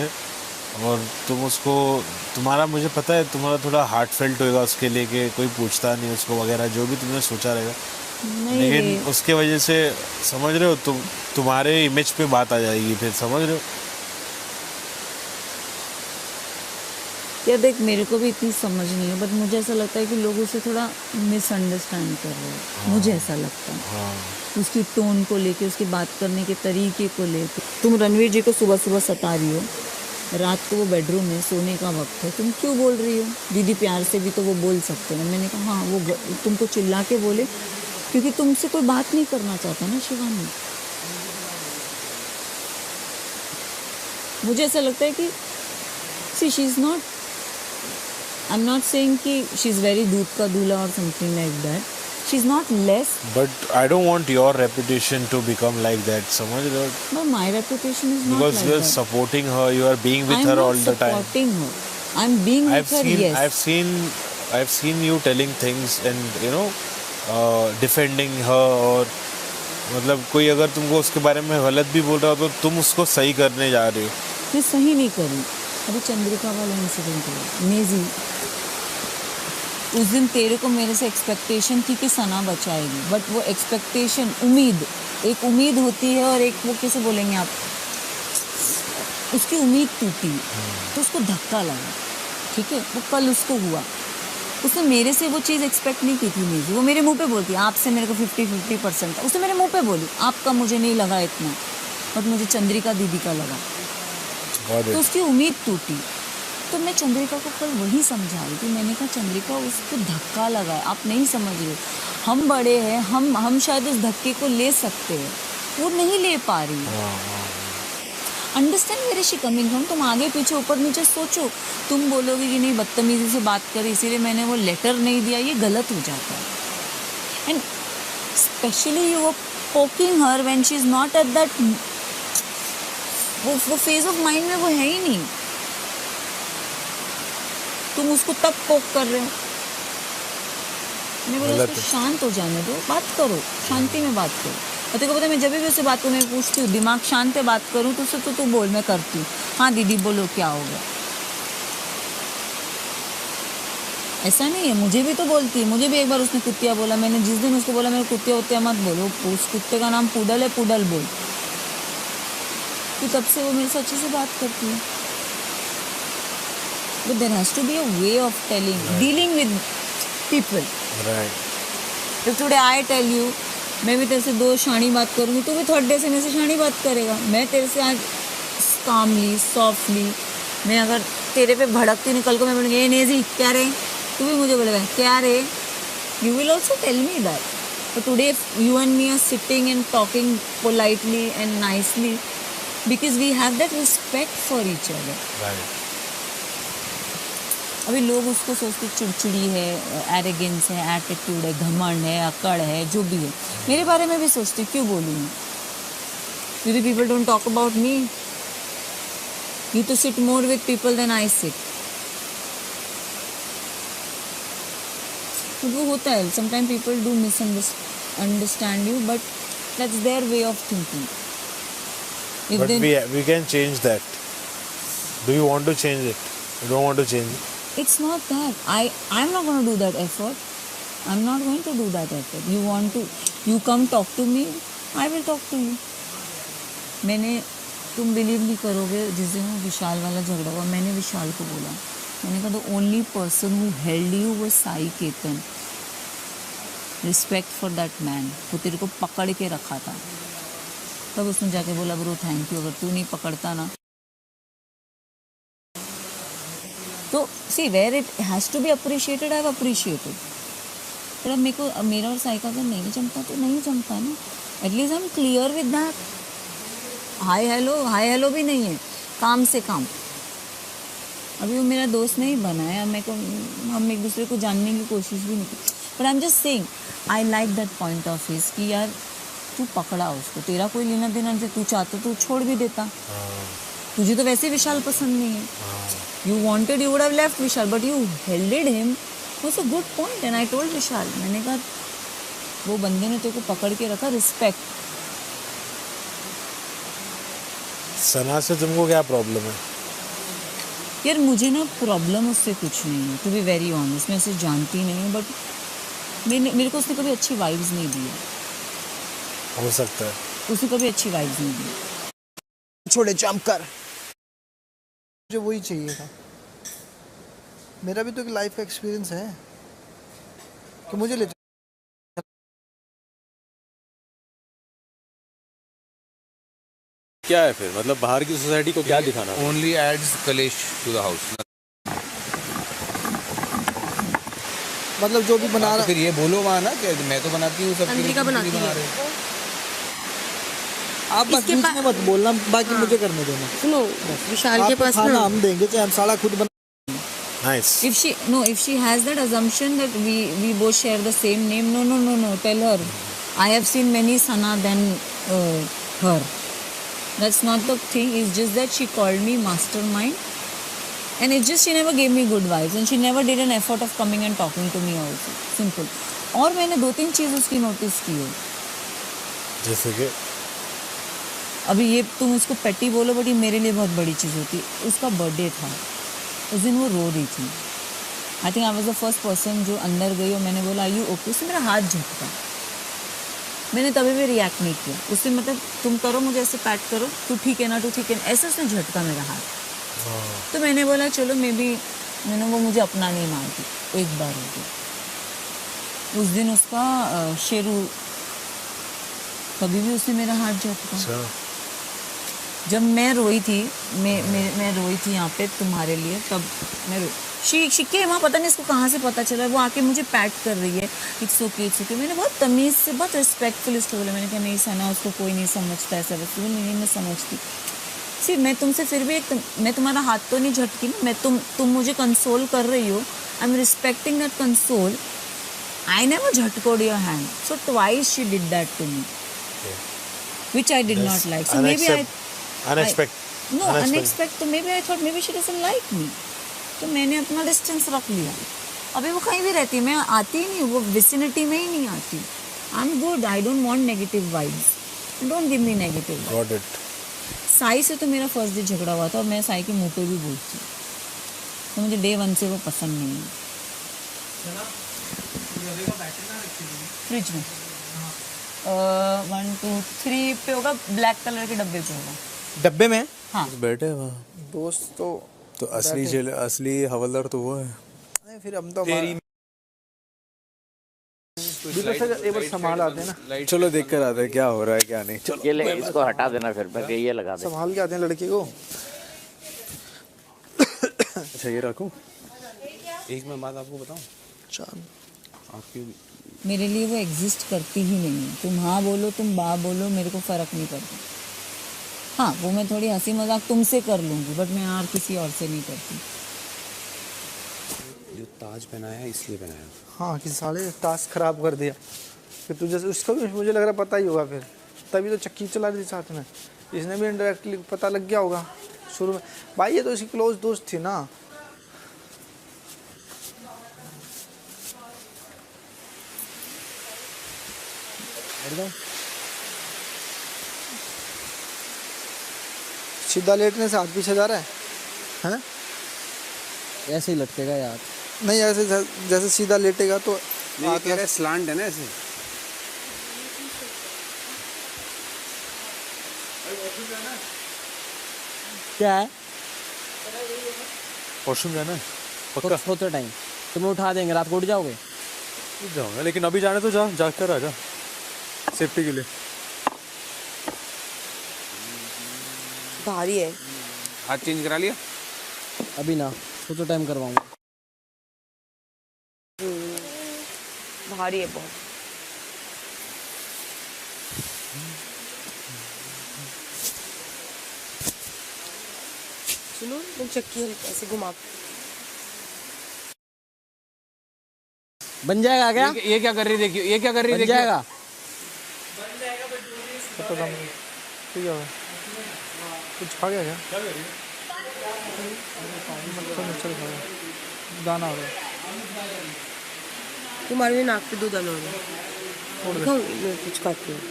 और तुम उसको, तुम्हारा मुझे पता है तुम्हारा थोड़ा हार्ट फेल्ट होएगा उसके लिए कि कोई पूछता नहीं उसको वगैरह, जो भी तुमने सोचा रहेगा, लेकिन उसके वजह से समझ रहे हो तुम्हारे इमेज पे बात आ जाएगी फिर, समझ रहे हो? यार देख मेरे को भी इतनी समझ नहीं है, बट मुझे ऐसा लगता है कि लोग उसे थोड़ा मिसअंडरस्टैंड कर रहे हैं। मुझे ऐसा लगता है उसकी टोन को लेके, उसकी बात करने के तरीके को लेके। तुम रणवीर जी को सुबह सुबह सता रही हो, रात को वो बेडरूम में सोने का वक्त है, तुम क्यों बोल रही हो? दीदी प्यार से भी तो वो बोल सकते हैं। मैंने कहा हाँ वो तुमको चिल्ला के बोले क्योंकि तुमसे कोई बात नहीं करना चाहता ना शिवानी। मुझे ऐसा लगता है कि see she is not, I am not saying कि शी इज़ वेरी दूध का दूल्हा और something like that, she is not less, but I don't want your reputation to become like that, समझ रहे हो? No my reputation is not because like you are that. Supporting her, you are being with her all the time. I'm being with her, yes. I've seen I have seen you telling things and you know defending her, और मतलब कोई अगर तुमको उसके बारे में गलत भी बोल रहा हो तो तुम उसको सही करने जा रहे हो। मैं सही नहीं करी। अभी चंद्रिका वाला इंसिडेंट हुआ, नेजी, उस दिन तेरे को मेरे से एक्सपेक्टेशन थी कि सना बचाएगी, बट वो एक्सपेक्टेशन, उम्मीद, एक उम्मीद होती है और एक वो कैसे बोलेंगे आप, उसकी उम्मीद टूटी तो उसको धक्का लगा, ठीक है, वो कल उसको हुआ। उसने मेरे से वो चीज़ एक्सपेक्ट नहीं की थी नेजी, वो मेरे मुंह पे बोलती है आपसे मेरे को 50-50% था, उसने मेरे मुंह पे बोली आपका मुझे नहीं लगा इतना, बट मुझे चंद्रिका दीदी का लगा, तो उसकी उम्मीद टूटी। तो मैं चंद्रिका को कल वही समझा रही थी, मैंने कहा चंद्रिका उसको धक्का लगा है, आप नहीं समझ रहे, हम बड़े हैं, हम शायद उस धक्के को ले सकते हैं, वो नहीं ले पा रही है। Understand where she coming from. तुम आगे पीछे ऊपर नीचे सोचो, तुम बोलोगे कि नहीं बदतमीजी से बात करी इसीलिए मैंने वो लेटर नहीं दिया, ये गलत हो जाता है। And specially you were poking her when she is not at that, वो फेज ऑफ माइंड में वो है ही नहीं, तुम उसको तब पोक कर रहे हो। मैं बोला उसको शांत हो जाने दो, बात करो, शांति में बात करो। और तेरे को पता है मैं जब भी उससे बात करूँ, मैं पूछती हूँ दिमाग शांत है, बात करूँ तो उससे तो तू बोल, मैं करती हूँ, हाँ दीदी बोलो क्या हो गया। ऐसा नहीं है, मुझे भी तो बोलती है, मुझे भी एक बार उसने कुत्तिया बोला, मैंने जिस दिन उसको बोला मेरे कुत्तिया उत्तिया मत बोलो, उस कुत्ते का नाम पुडल है, पुडल बोल, तो तब से वो मेरे से अच्छे से बात करती है। But there has to be a way of dealing with people. Right. तो today I tell you, मैं भी तेरे से 2 शानी बात करूँगी, तू भी थर्ड डे से मेरे से शानी बात करेगा। मैं तेरे से आज कामली, सॉफ्टली, मैं अगर तेरे पे भड़कती निकल को मैं बोलूँगी ये नेजी क्या रे, तू भी मुझे बोलेगा क्या रे, you will also tell me that. But today you and me are sitting and talking politely and nicely because we have that respect for each other. Right. अभी लोग उसको सोचते चिड़चिड़ी है, एरोगेंस है, एटीट्यूड है, घमंड है, अकड़ है, जो भी है। मेरे बारे में भी सोचते क्यों बोलूँ मैं, you people don't talk about me, you तो sit more with people than I sit. तो वो होता है, sometime people do misunderstand you, but that's their way of thinking. But we can change that. Do you want to change it? You don't want to change it? It's not that. I'm not going to do that effort. I'm not going to do that effort. You come talk to me, I will talk to you. तुम believe नहीं करोगे, जिस दिन वो विशाल वाला झगड़ा हुआ, मैंने विशाल को बोला, मैंने कहा the only person who held you was Sai Ketan. Respect for that man. वो तेरे को पकड़ के रखा था, तब उसने जाके बोला ब्रो थैंक यू, अगर तू नहीं पकड़ता ना तो see where it has to be appreciated, I have appreciated. पर अब मेरे को मेरा और साई का अगर नहीं जमता तो नहीं जमता ना, at least I am clear with that. Hi hello भी नहीं है, काम से काम। अभी वो मेरा दोस्त नहीं बना है, मेरे को हम एक दूसरे को जानने की कोशिश भी नहीं की, but I am just saying I like that point of his कि यार तू पकड़ा उसको, तेरा कोई लेना देना नहीं, तू चाहता तो छोड़ भी देता, तुझे तो वैसे विशाल पसंद नहीं है, you wanted you would have left Vishal but you held him, was a good point and I told Vishal, मैंने कहा वो बंदे ने तेरे को पकड़ के रखा, रिस्पेक्ट। सना से तुमको क्या प्रॉब्लम है? यार मुझे ना प्रॉब्लम उससे कुछ नहीं है, टू बी वेरी ऑनेस्ट, मैं उसे जानती नहीं हूँ, बट मेरे को उसने कभी अच्छी वाइब्स नहीं दी है। हो सकता है उसने कभी अच्छी वाइब्स नहीं दी। छोड़े जंप कर, मुझे वही चाहिए था। मेरा भी तो एक लाइफ का एक्सपीरियंस है कि मुझे ले क्या है फिर, मतलब बाहर की सोसाइटी को क्या दिखाना? ओनली एड्स कलेश टू द हाउस। मतलब जो भी बना रहा, फिर ये बोलो वहाँ ना कि मैं तो बनाती हूँ, सब चंद्रिका बनाती है। आप बस बीच में मत बोलना, बाकी मुझे करने देना। सुनो, विशाल के पास खाना हम देंगे, चाहे हम साला खुद बना। Nice. If she has that assumption that we both share the same name, no, tell her I have seen many Sana than her. That's not the thing. It's just that she called me mastermind And it's just she never gave me good vibes and she never did an effort of coming and talking to me also. Simple. और मैंने 2-3 चीज़ उसकी notice की है. जैसे कि अभी ये तुम इसको पेटी बोलो बट ये मेरे लिए बहुत बड़ी चीज़ होती. उसका बर्थडे था. उस दिन वो रो रही थी. आई think I was the first person जो अंदर गई और मैंने बोला यू ओके. उसने मेरा हाथ झटका. मैंने तभी भी रिएक्ट नहीं किया. उससे मतलब तुम करो मुझे ऐसे पैट करो, तू ठीक है ना, तू ठीक है, ऐसे उसने झटका मेरा हाथ. तो मैंने बोला चलो मे बी वो मुझे अपना नहीं मानती. एक बार हो गया. उस दिन उसका शेरू कभी भी उसने मेरा हाथ झटका. जब मैं रोई थी, मैं रोई थी यहाँ पे तुम्हारे लिए, तब मैं शिके वहाँ पता नहीं इसको कहाँ से पता चला. वो आके मुझे पैट कर रही है. It's okay. मैंने बहुत तमीज़ से बहुत रिस्पेक्टफुल इसको बोला. मैंने कहा नहीं सना, उसको कोई नहीं समझता ऐसा वैसे. नहीं मैं समझती. सी मैं तुमसे फिर भी मैं तुम्हारा हाथ तो नहीं झटकी ना. मैं तुम मुझे कंसोल कर रही हो. I am respecting that console. I never झटकोड your hand. So twice she did that to me which I did not like. So maybe I unexpect. तो maybe I thought maybe she doesn't like me. तो मैंने अपना distance रख लिया. अभी वो कहीं भी रहती है, मैं आती ही नहीं, वो विसिनिटी में ही नहीं आती. आई am good. I don't want negative vibes. Don't give me negative. Got it. Sai से तो मेरा फर्स्ट डे झगड़ा हुआ था और मैं साई के मुंह पे भी बोलती हूँ. तो मुझे डे 1 से वो पसंद नहीं है. फ्रिज में 1 2 3 पे होगा. ब्लैक कलर के डब्बे पे होगा. डब्बे में? हाँ. बैठे वहाँ दोस्त तो असली हवलदार तो वो है. नहीं फिर हम तो एक बार संभाल आते हैं ना. चलो देख कर आते हैं क्या हो रहा है क्या नहीं. चलो ये ले, इसको हटा देना फिर मैं ये लगा दे. संभाल के आते हैं लड़के को. अच्छा ये रखूं. एक मैं बात आपको बताऊं. चांद आपकी मेरे लिए वो एग्जिस्ट करती ही नहीं है. तुम हाँ बोलो तुम बा बोलो मेरे को फ़र्क नहीं पड़ता. हाँ वो मैं थोड़ी हंसी मजाक तुमसे कर लूँगी बट मैं और किसी और से नहीं करती. जो ताज पहनाया है इसलिए पहनाया. हाँ कि साले टास्क खराब कर दिया. फिर तुझे उसका भी मुझे लग रहा पता ही होगा. फिर तभी तो चक्की चला रही थी साथ में. इसने भी इनडायरेक्टली पता लग गया होगा शुरू में. भाई ये तो इसकी क्लोज दोस्त थी ना. सीधा लेटने से हाथ पीछे जा रहा है. ऐसे ही लटकेगा यार. नहीं ऐसे जैसे सीधा लेटेगा तो स्लांट है ना ऐसे. क्या है? वॉशरूम जाना है पक्का. सोते टाइम तुम्हें उठा देंगे. रात को उठ जाओगे. उठ जाऊंगा लेकिन अभी जाने तो जा कर आ जा सेफ्टी के लिए. भारी है. हाथ चेंज करा लिया. अभी ना सोते टाइम करवाऊंगा. भारी है बहुत. सुनो तुम चक्की हल्का ऐसे घुमा. बन जाएगा क्या? ये क्या कर रही देखियो. ये क्या कर रही देखियो. बन जाएगा. ठीक है. कुछ खा गया क्या? क्या कर रही है? दाना हो गया. तुम्हारे लिए नाक पे 2 दाने हो गए. दिखाओ मैं कुछ खाती हूँ.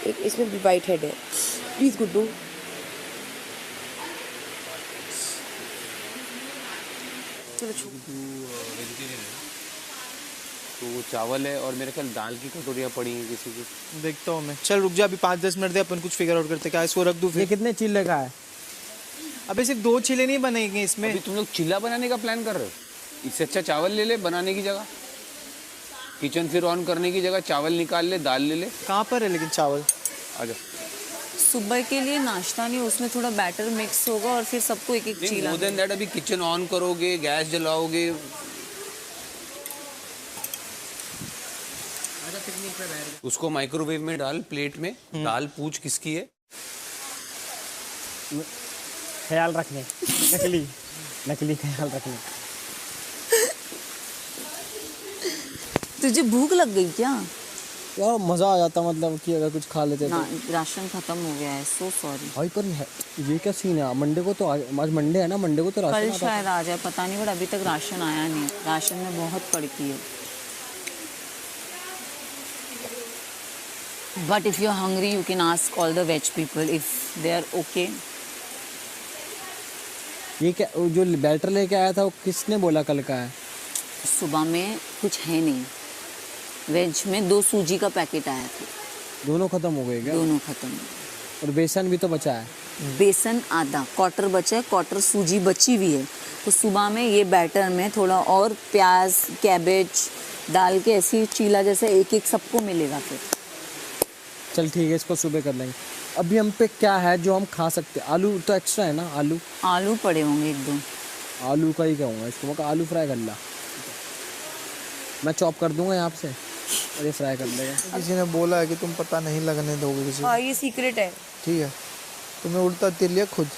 एक इसमें भी वाइट हेड है. प्लीज गुड्डू. चलो वेजिटेरियन है तो वो चावल है और मेरे ख्याल दाल की कटोरियाँ पड़ी हैं किसी की. देखता हूँ मैं. चल रुक जा अभी 5-10 मिनट दे अपन कुछ फिगर आउट करते. क्या इसको रख दूँ फिर? ये कितने चीले का है? अबे सिर्फ 2 चीले नहीं बनेंगे इसमें. अभी तुम लोग चिल्ला बनाने का प्लान कर रहे हो. इससे अच्छा चावल ले ले बनाने की जगह. किचन फिर ऑन करने की जगह चावल निकाल ले, दाल ले ले. कहाँ पर है लेकिन चावल? आजा. सुबह के लिए नाश्ता नहीं, उसमें थोड़ा बैटर मिक्स होगा और फिर सबको एक एक चीला. मोर देन दैट अभी किचन ऑन करोगे, गैस जलाओगे. उसको माइक्रोवेव में डाल प्लेट में. दाल पूछ किसकी है. ख्याल रखने. नकली ख्याल रखने. तुझे भूख लग गई क्या? यार मज़ा आ जाता मतलब कि अगर कुछ खा लेते ना तो। राशन खत्म हो गया है, सो सॉरी। भाई पर ये क्या सीन है, मंडे को तो आज मंडे है ना, मंडे को तो राशन कल आता शायद आ जाए, पता नहीं, बट अभी तक राशन आया नहीं। राशन में बहुत पड़ती है। But if you are hungry you can ask all the veg people if they are okay. ये क्या जो बैटर लेके आया था वो किसने बोला कल का है? सुबह में कुछ है नहीं, वेज में 2 सूजी का पैकेट आया था। दोनों खत्म हो गए क्या? दोनों खत्म। और बेसन भी तो बचा है। बेसन आधा, क्वार्टर बचा है, क्वार्टर सूजी बची हुई है। तो सुबह में ये बैटर में थोड़ा और प्याज कैबेज डाल के ऐसी चीला जैसे एक एक सबको मिलेगा फिर। चल ठीक है, इसको सुबह कर लेंगे। अभी हम पे क्या है जो हम खा सकते हैं? आलू तो एक्स्ट्रा है ना? आलू पड़े होंगे 1-2। आलू का ही कहूँगा इसको, मैं आलू फ्राई कर ला, मैं चॉप कर दूंगा यहाँ से और ये फ्राई कर लेगा। किसी ने बोला है कि तुम पता नहीं लगने दोगे किसी को। हाँ ये सीक्रेट है। ठीक है, तुम्हें उल्टा तिल लिया खुद।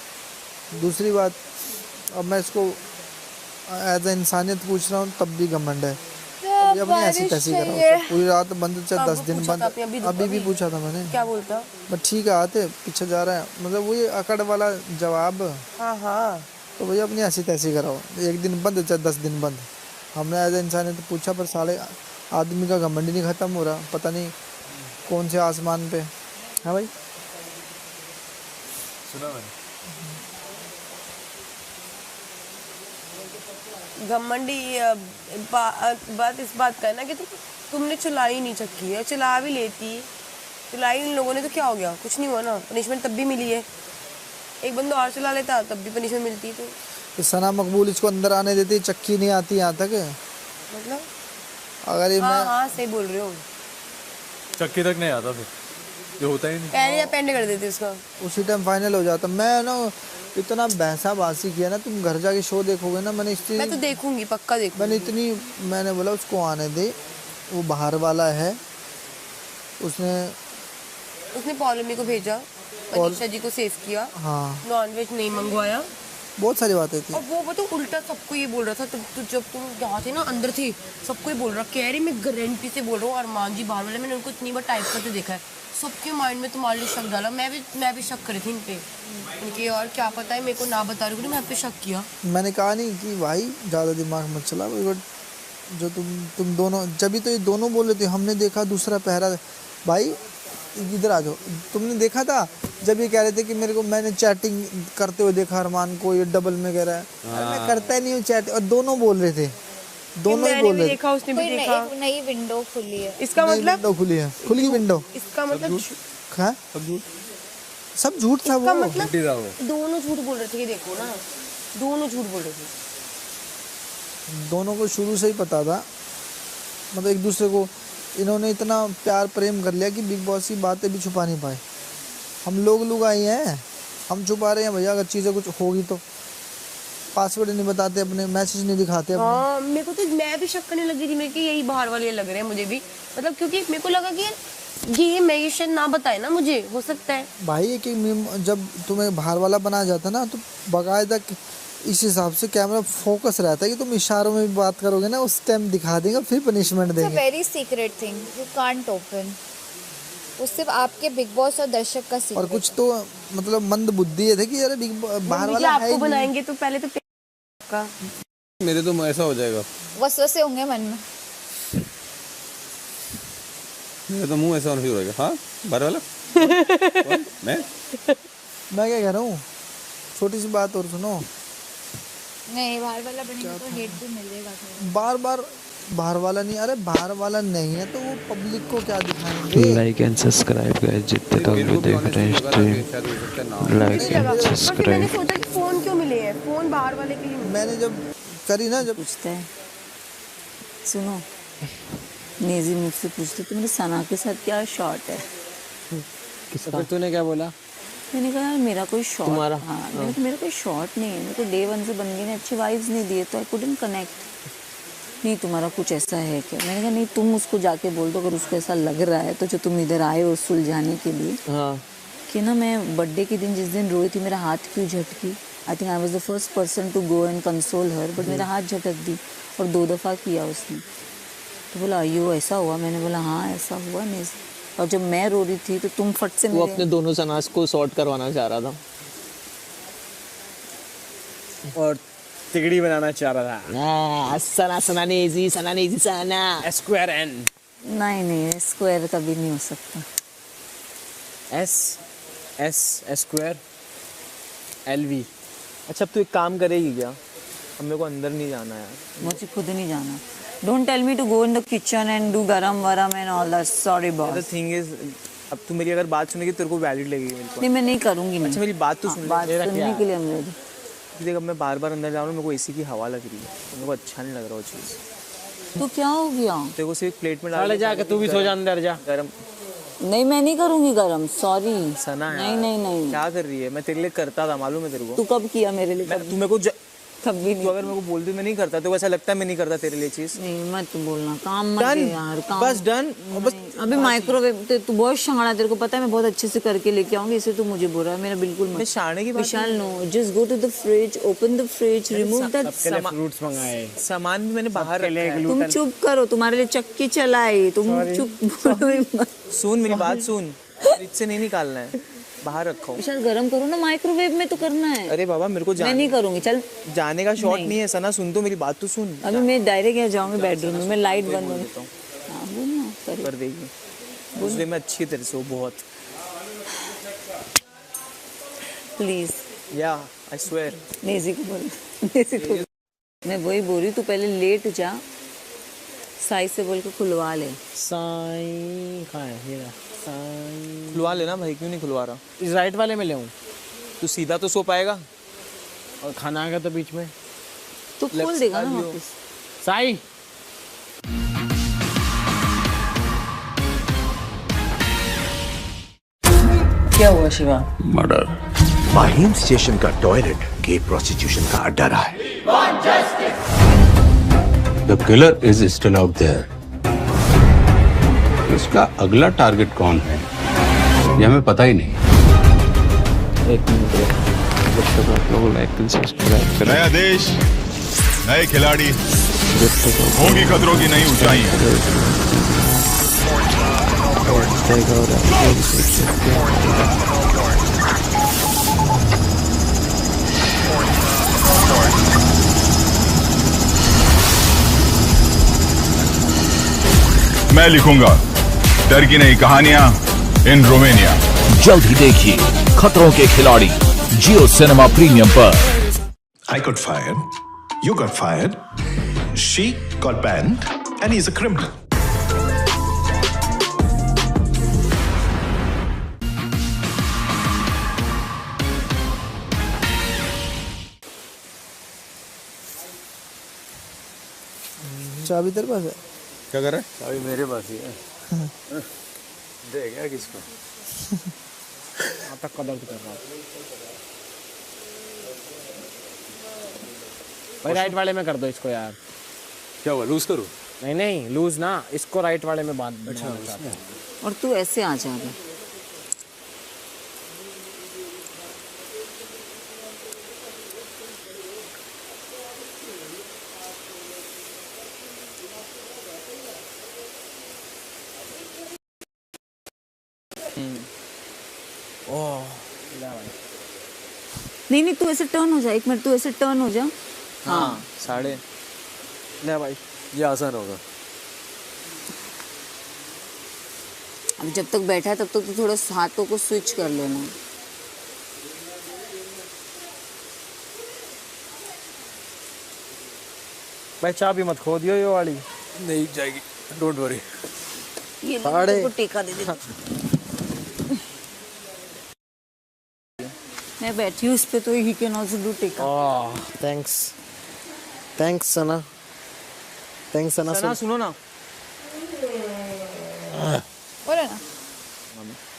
दूसरी बात, अब मैं इसको एज ए इंसानियत पूछ रहा हूँ तब भी घमंड है। अभी अपनी ऐसी तैसी कर रहा हूँ, पूरी रात बंद, चाहे 10 दिन बंद। अभी भी पूछा था मैंने, क्या बोलता? बट ठीक है, आते पीछे जा रहा है, मतलब वही अकड़ वाला जवाब। हाँ तो भैया अपनी ऐसी तैसी कराओ, 1 दिन बंद चाहे 10 दिन बंद। हमने एज ए इंसानियत पूछा, पर साले आदमी का घमंड नहीं ख़त्म हो रहा, पता नहीं कौन से आसमान पे। हाँ भाई सुना मैंने। घमंडी बात इस बात का है ना कि तुमने चुलाई नहीं चक्की है, चला भी लेती, चलाई इन लोगों ने तो क्या हो गया? कुछ नहीं हुआ ना, पनिशमेंट तब भी मिली है। एक बंदा और चला लेता तब भी पनिशमेंट मिलती। तो सना मकबूल इसको अंदर आने देती, चक्की नहीं आती यहाँ तक। मतलब अगर ये हाँ सही बोल रहे हो, चक्की तक नहीं आता फिर, जो होता ही नहीं। पहले या पेंड कर देते उसका, उसी टाइम फाइनल हो जाता। मैं ना इतना बहसा बासी किया ना, तुम घर जाके शो देखोगे ना, मैंने इसकी मैं तो देखूंगी, पक्का देखूंगी। मैंने बोला उसको आने दे, वो बाहर वाला है। उसने पॉलमी को भेजा, मनीषा जी को सेव किया, हाँ, नॉनवेज नहीं मंगवाया, बहुत सारी बातें थी। और वो बताओ उल्टा सबको ये बोल रहा था, तो जब तुम यहाँ थे ना, अंदर थे, सबको ये बोल रहा, कह रही मैं गारंटी से बोल रहा हूँ, अरमान जी बाहर वाले, मैंने उनको इतनी बार टाइप करते देखा है, सबके माइंड में तुम्हारे लिए शक डाला। मैं भी शक करी थी इन पे, इनके और क्या पता है, मेरे को ना बता रही, मैं पे शक किया। मैंने कहा नहीं कि भाई ज़्यादा दिमाग मत चला, जो तुम दोनों, जब भी तो ये दोनों बोल रहे थे, हमने देखा दूसरा पहरा। भाई इधर आ जाओ, तुमने देखा था जब ये कह रहे थे कि मैंने चैटिंग करते हुए देखा अरमान को, ये डबल में कह रहा है, मैं करता ही नहीं हूँ चैट, और दोनों बोल रहे थे, दोनों ही बोल रहे थे। देखा, उसने भी देखा, नई विंडो खुली है। इसका मतलब विंडो खुली है, खुली विंडो। इसका मतलब सब झूठ था वो, मतलब दोनों झूठ बोल रहे थे, ये देखो ना, दोनों झूठ बोल रहे थे। दोनों को शुरू से ही पता था, मतलब एक दूसरे को इन्होंने इतना प्यार प्रेम कर लिया कि बिग बॉस की बातें भी छुपा नहीं पाए। हम लोग आई हैं, हम छुपा रहे हैं भैया, अगर चीज़ें कुछ होगी तो पासवर्ड नहीं बताते अपने, मैसेज नहीं दिखाते अपने। हाँ, मेरे को तो, मैं भी शक करने लगी थी, मेरे को यही बाहर वाले लग रहे हैं मुझे भी, मतलब क्योंकि मेरे को लगा कि ये मैं शायद ना बताए ना, मुझे हो सकता है भाई कि जब तुम्हें बाहर वाला बनाया जाता ना, तो बाकायदा इस हिसाब से कैमरा फोकस रहता है कि तुम इशारों में भी बात करोगे ना, उस टाइम दिखा देंगे, फिर पनिशमेंट देंगे। Very secret thing you can't open, वो सिर्फ आपके बिग बॉस और दर्शक का सीक्रेट। और कुछ तो मतलब मंद बुद्धि है कि यार बाहर वाला है, आपको बनाएंगे तो पहले तो का मेरे तो ऐसा हो जाएगा, वसवसे होंगे मन में, मेरा तो मुंह ऐसा होना शुरू हो गया। हाँ बाहर वाला मैं क्या कह रहा हूँ, छोटी सी बात और सुनो, नहीं बाहर वाला बनेगा तो हेट भी मिलेगा थोड़ा। बार बार बाहर वाला नहीं, अरे बाहर वाला नहीं है तो वो पब्लिक को क्या दिखाएंगे। लाइक एंड सब्सक्राइब गाइस, जितने लोग भी देख रहे हैं स्ट्रीम, लाइक एंड सब्सक्राइब। मैंने सोचा कि फोन क्यों मिले हैं, फोन बाहर वाले के लिए। मैंने जब करी ना, जब पूछता है, सुनो नेजी मुझसे पूछते तुम्हारे सना के साथ क्या शॉट है? किसका? तूने क्या बोला? मैंने कहा यार मेरा कोई शॉट, तुम्हारा? हाँ मेरा कोई शॉट नहीं है, मेरे को डे 1 से बन गई ने अच्छी वाइब्स नहीं दिए, तो आई कुडंट कनेक्ट। नहीं तुम्हारा कुछ ऐसा है क्या? मैंने कहा नहीं, तुम उसको जाके बोल दो अगर उसको ऐसा लग रहा है तो, जो तुम इधर आए हो सुलझाने के लिए, हाँ कि ना मैं बर्थडे के दिन जिस दिन रोई थी, मेरा हाथ क्यों झटकी। I think I was the first person to go and console her, but मेरा हाथ झटक दी और 2 दफ़ा किया उसने। तो बोला यो ऐसा हुआ, मैंने बोला हाँ ऐसा हुआ नहीं। और जब मैं रो रही थी तो तुम फट से वो अपने दोनों सनास को सॉर्ट करवाना चाह रहा था और तिगड़ी बनाना चाह रहा था। सना सना नेजी सना नेजी सना स्क्वायर एन नहीं स्क्वायर कभी नहीं हो सकता। S square LV। अच्छा अब तू एक काम करेगी क्या? अब मेरे को अंदर नहीं जाना यार, मुझे खुद नहीं जाना। Don't tell me to go in the kitchen and do गरम वरम and all that. Sorry boss. The thing is अब तू मेरी अगर बात सुनेगी तेरे को वैलिड लगेगी मेरे को। नहीं मैं नहीं करूंगी। अच्छा मेरी बात तो सुन। बात सुनने के लिए हम रेडी। देख अब मैं बार बार अंदर जा रहा हूँ, मेरे को एसी की हवा लग रही है, मेरे को अच्छा नहीं लग रहा वो चीज़। तो क्या हो गया? तेरे को सिर्फ प्लेट में डाल साले जाके तू भी सो जा अंदर जा। गरम नहीं मैं नहीं करूंगी गरम। सॉरी सना नहीं नहीं नहीं। क्या कर रही है? मैं तेरे लिए करता था, मालूम है तेरे को। तू कब किया मेरे लिए? तू मेरे को कभी नहीं। तू अगर मेरे को बोलती मैं नहीं करता तो ऐसा लगता है मैं नहीं करता तेरे लिए चीज। नहीं मत बोलना, काम मत दे यार। काम बस डन। बस अभी माइक्रोवेव तू बहुत शाना, तेरे को पता है मैं बहुत अच्छे से करके लेके आऊंगी, इसे तू मुझे बोल रहा है। मेरा बिल्कुल मत। मैं शाने की बात Vishal no, just go to the fridge, open the fridge, remove that fruits मंगाए, सामान भी मैंने बाहर रखा है। तुम चुप करो, तुम्हारे लिए चक्की चलाई, तुम चुप। सुन मेरी बात सुन, फ्रिज से नहीं निकालना है, बाहर रखो। विशाल गरम करो ना, माइक्रोवेव में तो करना है। अरे बाबा मेरे को मैं नहीं करूंगी, चल जाने का शॉट नहीं है। सना सुन तो मेरी बात तो सुन। अभी मैं डायरेक्ट यहाँ जाऊंगी बेडरूम में, मैं लाइट बंद होगी। हाँ बोलना कर देगी, उसलिए मैं अच्छी तरह से बहुत। प्लीज या आई स्वेयर। नेजी को बोल, नेजी को मैं वही बोल रही, तू पहले लेट जा, साई से बोल के खुलवा ले। साई कहाँ है? ये साई खुलवा लेना भाई, क्यों नहीं खुलवा रहा? इस राइट वाले में ले आऊं? तू सीधा तो सो पाएगा और खाना आ गया तो बीच में तो खोल देगा ना वापस। साई क्या हुआ शिवा? मर्डर। माहिम स्टेशन का टॉयलेट गे प्रोस्टिट्यूशन का अड्डा रहा है। The killer is still out there. इसका अगला टारगेट कौन है ये हमें पता ही नहीं। एक मिनट, जब तक आप लोग लाइक एंड सब्सक्राइब करें। नया देश, नए खिलाड़ी, होंगी खतरों की नई ऊंचाइयां। मैं लिखूंगा डर की नई कहानियां इन रोमानिया। जल्द ही देखिए खतरों के खिलाड़ी जियो सिनेमा प्रीमियम पर। I got fired, you got fired, she got banned, and he's a criminal. चाबी तेरे पास है? क्या कर रहा है? चाबी मेरे पास ही है। दे क्या किसको? आता कदर कर रहा हूँ भाई। राइट वाले में कर दो इसको यार। क्या हुआ, लूज करूँ? नहीं नहीं लूज ना, इसको राइट वाले में बांध। अच्छा और तू ऐसे आ जा। नहीं नहीं तू ऐसे टर्न हो जा, एक मिनट तू ऐसे टर्न हो जा। हाँ साढ़े ले भाई, ये आसान होगा। अब जब तक बैठा है तब तक तू थोड़ा हाथों को स्विच कर लेना। भाई चाबी मत खो दियो ये वाली। नहीं जाएगी, डोंट वरी। ये ले को टेका दे दे। मैं बैठी हूँ इस पे तो ही कैन आल्सो डू टेका। थैंक्स थैंक्स सना, थैंक्स सना। सना सुनो ना, बोलो ना,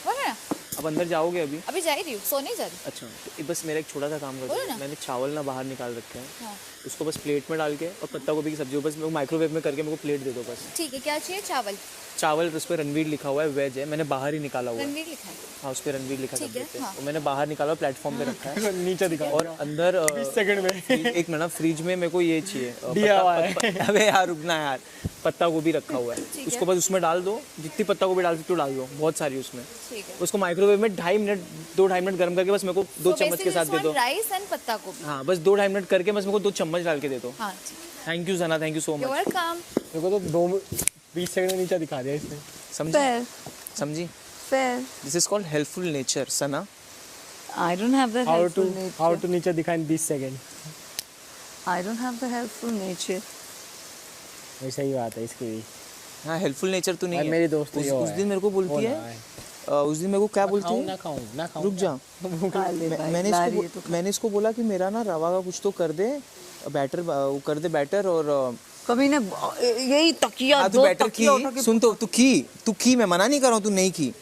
बोलो ना। अब अंदर जाओगे अभी? अभी जा ही रही हूँ, सोने ही जा रही हूँ। अच्छा तो बस मेरा एक छोटा सा काम कर बोलो दो। ना। मैंने चावल ना बाहर निकाल रखे हैं, हाँ। उसको बस प्लेट में डाल के और पत्ता गोभी की सब्जी को बस माइक्रोवेव में करके मेरे को प्लेट दे दो बस। ठीक है, क्या चाहिए? चावल? चावल उस पर रणवीर लिखा हुआ है, वेज है, मैंने बाहर ही निकाला हुआ है। रणवीर लिखा है? हाँ उस पर रणवीर लिखा ठीक है, है, हाँ। वो मैंने बाहर निकाला हुआ, प्लेटफॉर्म पे रखा है। नीचे दिखा और अंदर 20 सेकंड में एक मिनट, फ्रिज में मेरे को ये चाहिए DIY। अबे यार रुकना यार, पत्ता गोभी रखा हुआ है, उसको बस उसमें डाल दो, जितनी पत्ता गोभी डाल सकते हो डाल दो, बहुत सारी उसमें। ठीक है। उसको माइक्रोवेव में 2-2.5 मिनट गर्म करके बस मेरे को 2 चम्मच के साथ दे दो। राइस एंड पत्ता गोभी। हाँ बस 2-2.5 मिनट करके बस मेरे को 2 चम्मच डाल के दे दो। हाँ thank you Sana, thank you so much. Welcome. मेरे को तो 20 सेकंड में नीचे दिखा दिया इसने। समझी? Fair. This is called helpful nature Sana. I don't have the helpful nature. How to नीचे दिखा in 20 second. I don't have the helpful nature. वैसा ही बात है इसकी भी। हाँ हेल्पफुल नेचर तो नहीं है। मेरी दोस्त उस दिन मेरे को बोलती है, उस दिन मेरे को क्या बोलती है, ना खाऊं रुक जा। मैंने इसको बोला कि मेरा ना रवा का कुछ तो कर दे बैटर, वो कर दे बैटर। और कभी ने यही तकिया तू बैटर की सुन, तो तू की मैं मना नहीं कर रहा हूँ, तू नहीं की।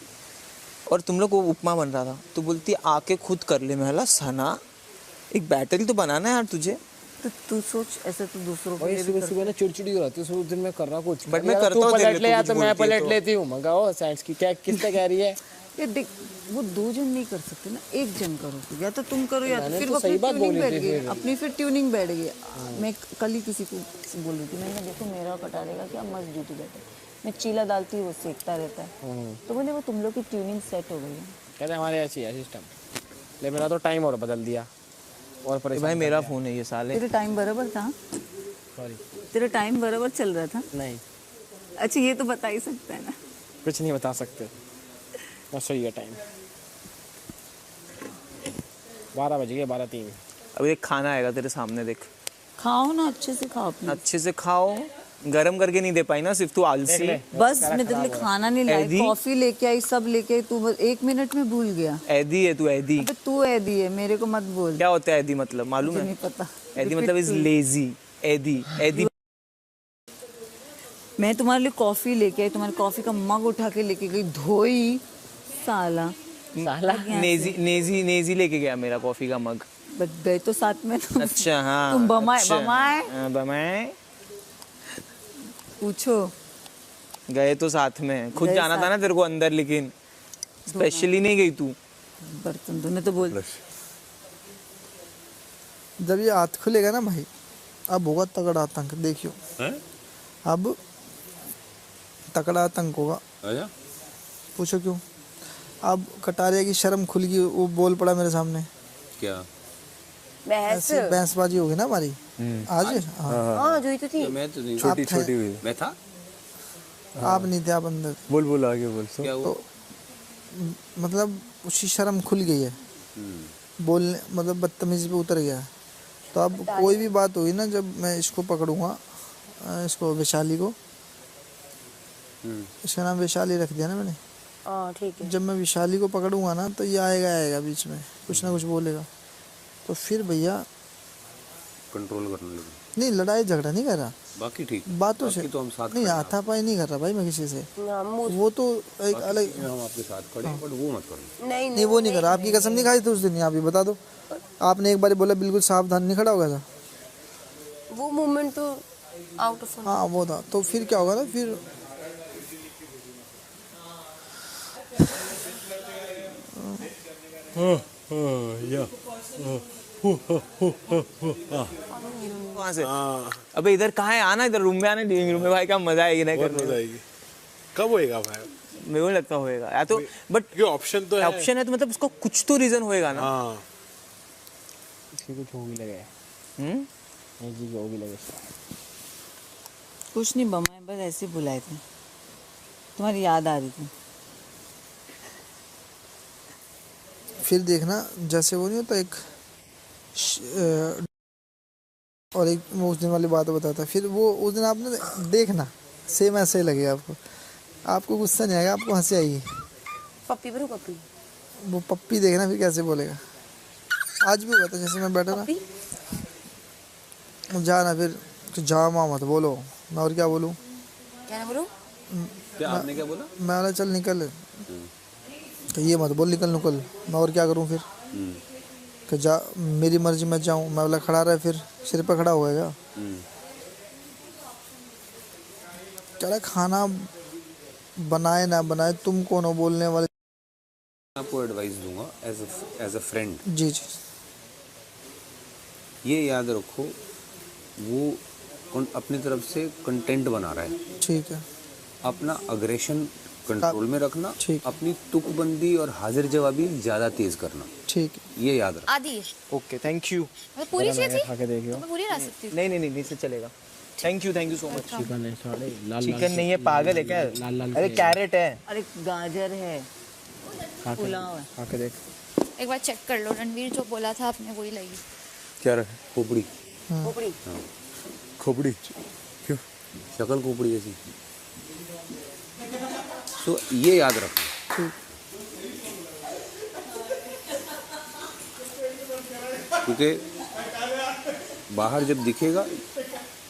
और तुम लोग वो उपमा बन रहा था, तो बोलती आके खुद कर ले। मैं बोला सना एक बैटर ही तो बनाना है यार तुझे। तो तू सोच ऐसे तो दूसरों को सुबह ना चिड़चिड़ी हो रही है, उस दिन मैं कर रहा कुछ, बट मैं करता हूँ, पलट ले या तो मैं पलट लेती हूँ। मंगाओ साइंस की क्या किसने कह रही है? ये देख वो 2 जन नहीं कर सकते ना, 1 जन करो, या तो तुम करो या तो फिर तो वो सही बात बोली बैठ थी गई फिर। अपनी, फिर ट्यूनिंग बैठ गई। मैं कल ही किसी को बोल रही थी, मैंने कहा देखो मेरा कटा देगा क्या मस्त ड्यूटी बैठे, मैं चीला डालती हूँ वो सेकता रहता है, तो बोले वो तुम लोग की ट्यूनिंग सेट हो गई है। कहते हमारे ऐसी है सिस्टम। ले मेरा तो टाइम और बदल दिया और भाई मेरा फोन है ये साले। तेरा टाइम बराबर था? सॉरी तेरा टाइम बराबर चल रहा था? नहीं। अच्छा ये तो बता ही सकता है ना। कुछ नहीं बता सकते, बस सही है टाइम। 12 बज गए, 12:03। अभी एक खाना आएगा तेरे सामने, देख। खाओ ना, अच्छे से खाओ अपने। अच्छे से खाओ, गरम करके नहीं दे पाई ना सिर्फ तू आलसी। बस मैं तेरे लिए खाना नहीं लाई, कॉफी लेके आई, सब लेके आई, तू बस 1 मिनट में भूल गया। ऐदी है तू, ऐदी। अबे तू ऐदी है, मेरे को मत बोल। क्या होता है ऐदी मतलब, मालूम है? नहीं पता। ऐदी मतलब इज लेजी। ऐदी मैं तुम्हारे लिए कॉफी लेके आई, तुम्हारे कॉफी का मग उठा के लेके गई, धोई साला नेजी लेके गया मेरा कॉफी का मग। बट गए तो साथ में तुम। अच्छा हाँ तुम अच्छा, बमाए पूछो। गए तो साथ में, खुद जाना था ना तेरे को अंदर, लेकिन स्पेशली नहीं गई तू। बर्तन धोने तो बोल। जब ये हाथ खुलेगा ना भाई, अब होगा तगड़ा आतंक, देखियो। अब तगड़ा आतंक होगा। पूछो क्यों? अब कटारिया की शर्म खुल गई, वो बोल पड़ा मेरे सामने। क्या बहसबाजी होगी ना हमारी आज? हाँ जो ही तो थी। मैं तो नहीं, छोटी हुई। मैं था, आप नहीं थे, आप अंदर। बोल आगे बोल। तो मतलब उसकी शर्म खुल गई है, बोलने मतलब बदतमीजी पे उतर गया है। तो अब कोई भी बात हुई ना, जब मैं इसको पकड़ूंगा, इसको वैशाली को, इसका नाम वैशाली रख दिया ना मैंने। ठीक है। जब मैं वैशाली को पकड़ूंगा ना, तो ये आएगा बीच में, कुछ ना कुछ बोलेगा, तो फिर भैया कंट्रोल करने लगे। नहीं, लड़ाई झगड़ा नहीं कर रहा, बाकी ठीक बातों से तो हम साथ नहीं, हाथापाई नहीं कर रहा भाई मैं किसी से। वो तो एक अलग, हम आपके साथ खड़े हैं, बट वो मत करो। नहीं वो नहीं कर रहा। आपकी कसम नहीं खाई थी उस दिन, यहाँ भी बता दो। आपने एक बार बोला बिल्कुल सावधान नहीं खड़ा होगा था, वो मोमेंट तो आउट ऑफ। हाँ वो था। तो फिर क्या होगा ना, फिर वहाँ से अबे इधर कहाँ है, आना इधर रूम में, आना लिविंग रूम में भाई, क्या मजा आएगी ना करने में। कब होएगा भाई? मेरे को लगता होएगा या तो, बट ये ऑप्शन तो है, ऑप्शन है तो मतलब उसको कुछ तो रीजन होएगा ना। हाँ इसकी कुछ हो भी लगे। जी हो भी लगे। कुछ नहीं बमाए, बस ऐसे बुलाए थे, तुम्हारी याद आ रही थी। फिर देखना, जैसे वो नहीं होता एक और एक, वो उस दिन वाली बात बताता, फिर वो उस दिन आपने देखना सेम ऐसे ही लगेगा आपको, आपको गुस्सा नहीं आएगा, आपको हंसी आएगी। पप्पी भरो पप्पी, वो पप्पी देखना फिर कैसे बोलेगा। आज भी हुआ था, जैसे मैं बैठा ना, जाना फिर तो जामा मत बोलो, मैं और क्या बोलूँ, क्या ना बोलूं? क्या आपने क्या बोला? मैं बोला चल निकल, कि ये मत बोल निकल निकल, मैं और क्या करूँ फिर? कि जा मेरी मर्जी मैं जाऊँ, मैं बोला खड़ा रहे, फिर सिर पे खड़ा होएगा। कह रहा खाना बनाए ना बनाए तुम कौन हो बोलने वाले। आपको एडवाइस दूंगा एज अ फ्रेंड। जी जी। ये याद रखो, वो अपनी तरफ से कंटेंट बना रहा है। ठीक है। अपना अग्रेशन कंट्रोल में रखना, अपनी तुकबंदी और हाजिर जवाबी ज्यादा तेज करना। ठीक है, ये याद रखना। आदि ओके, थैंक यू। पूरी चाहिए थी? खा के देखियो। मैं पूरी ला सकती हूँ। नहीं से चलेगा। Thank you so much. Chicken है साले, लाल चिकन नहीं है, पागल है क्या? अरे कैरेट है। अरे गाजर है, पुलाव है। खा के देख। एक बार चेक कर लो, रणवीर जो बोला था आपने वही लगी। क्या रहा? खोपड़ी। खोपड़ी। खोपड़ी क्यों? शक्ल खोपड़ी जैसी। तो ये याद रखना, क्योंकि बाहर जब दिखेगा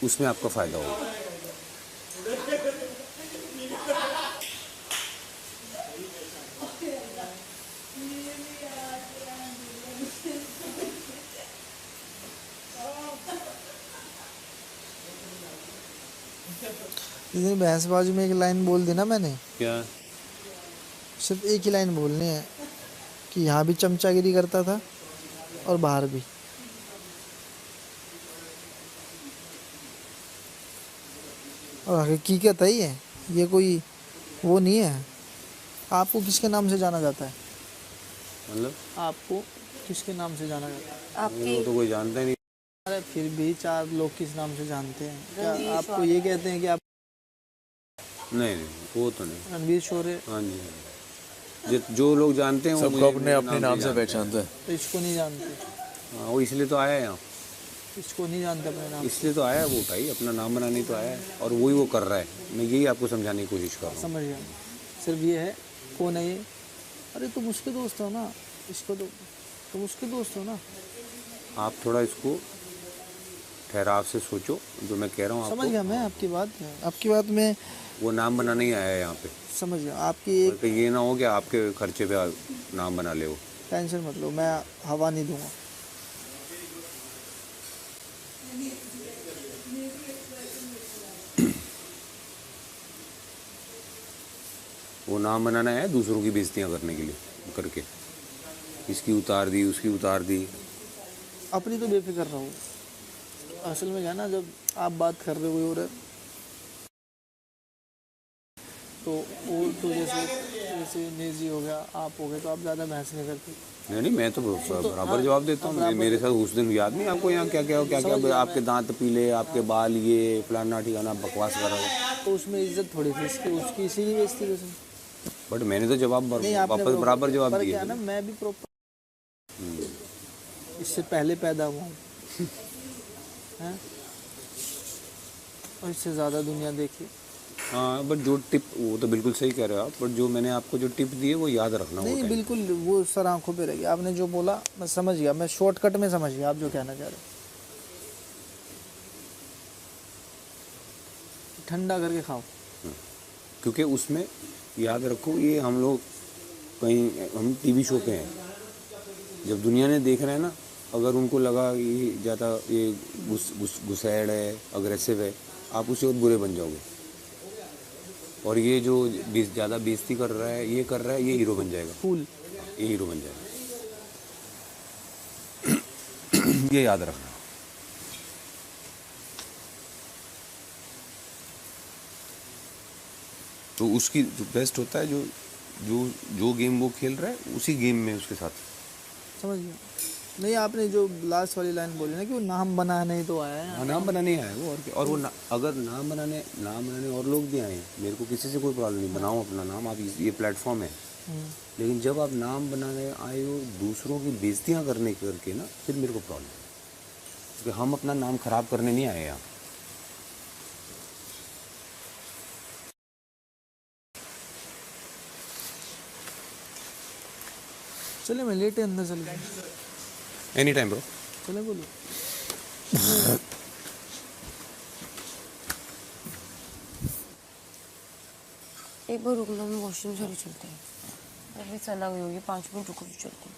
उसमें आपका फायदा होगा। इतनी बहसबाजी में एक लाइन बोल दी ना मैंने। क्या? सिर्फ एक ही लाइन बोलनी है कि यहाँ भी चमचागिरी करता था और बाहर भी। और हकीकत है ये कोई वो नहीं है। आपको किसके नाम से जाना जाता है? मतलब आपको किसके नाम से जाना जाता है? वो तो कोई जानता ही नहीं। अरे फिर भी 4 लोग किस नाम से जानते हैं? क्या आपको ये कहते हैं कि आप? नहीं वो तो नहीं। रणवीर शोरे। हाँ जी, जो लोग जानते हैं सबको अपने अपने नाम से पहचानते हैं। तो इसको नहीं जानते। हाँ, वो इसलिए तो आया है यहाँ। इसको नहीं जानते अपने नाम? इसलिए तो आया है वो भाई, अपना नाम बनाने तो आया है और वही वो कर रहा है। मैं यही आपको समझाने की कोशिश कर रहा हूँ। समझ गया। सिर्फ ये है, कौन है ये? अरे तुम उसके दोस्त हो ना, इसको तो तुम उसके दोस्त हो ना। आप थोड़ा इसको ठहराव से सोचो, जो मैं कह रहा हूँ। समझ गया मैं आपकी बात में। वो नाम बनाने ही आया है यहाँ पे। समझ गया आपकी एक। तो ये ना हो कि आपके खर्चे पे नाम बना ले वो। टेंशन मत लो, मैं हवा नहीं दूंगा। वो नाम बनाना है दूसरों की बेइज्जतियाँ करने के लिए करके, इसकी उतार दी उसकी उतार दी। अपनी तो बेफिक्र रहो। असल में क्या ना, जब आप बात कर रहे हो और तो वो तो जैसे नेजी हो गया, आप हो गए, तो आप ज़्यादा बहस नहीं करते। नहीं मैं तो बराबर जवाब देता हूँ। मेरे साथ उस दिन याद नहीं आपको यहाँ क्या आपके दांत पीले, आपके बाल ये फलाना ठिकाना बकवास कर रहा है। तो उसमें इज्जत थोड़ी थी उसकी इसीलिए बेइज्जती वैसे। बट मैंने तो जवाब वापस बराबर जवाब दिया। क्या ना, मैं भी प्रॉपर इससे पहले पैदा हुआ हूँ और इससे ज़्यादा दुनिया देखी। हाँ, बट जो टिप, वो तो बिल्कुल सही कह रहे हो आप, बट जो मैंने आपको जो टिप दी है वो याद रखना। नहीं बिल्कुल, वो सर आंखों पे रहेगी। आपने जो बोला मैं समझ गया, मैं शॉर्टकट में समझ गया आप जो कहना चाह रहे हो। ठंडा करके खाओ। क्योंकि उसमें याद रखो, ये हम लोग कहीं हम टीवी शो पे हैं, जब दुनिया ने देख रहे हैं ना, अगर उनको लगा ये ज़्यादा ये गुस्सैड है, अग्रेसिव है, आप उससे और बुरे बन जाओगे। और ये जो ज़्यादा बेइज्जती कर रहा है, ये कर रहा है, ये हीरो बन जाएगा। फूल, ये हीरो बन जाएगा। ये याद रखना। तो उसकी जो बेस्ट होता है, जो गेम वो खेल रहा है उसी गेम में उसके साथ। समझ गया। नहीं, आपने जो लास्ट वाली लाइन बोली ना कि वो नाम बनाने ही तो आया है। हाँ, नाम बनाने आया है वो। और वो अगर नाम बनाने और लोग भी आए हैं, मेरे को किसी से कोई प्रॉब्लम नहीं। बनाओ अपना नाम, आप ये प्लेटफॉर्म है। लेकिन जब आप नाम बनाने आए हो दूसरों की बेइज्जतियाँ करके ना, फिर मेरे को प्रॉब्लम है, क्योंकि हम अपना नाम खराब करने नहीं आए यहाँ। चले मैं लेटे अंदर चले जाए। Any time bro. चले बोलो। एक बार रुकना, मैं वॉशरूम चले चलते हैं। अभी सना हुई होगी, 5 मिनट रुको तो चलती हूँ।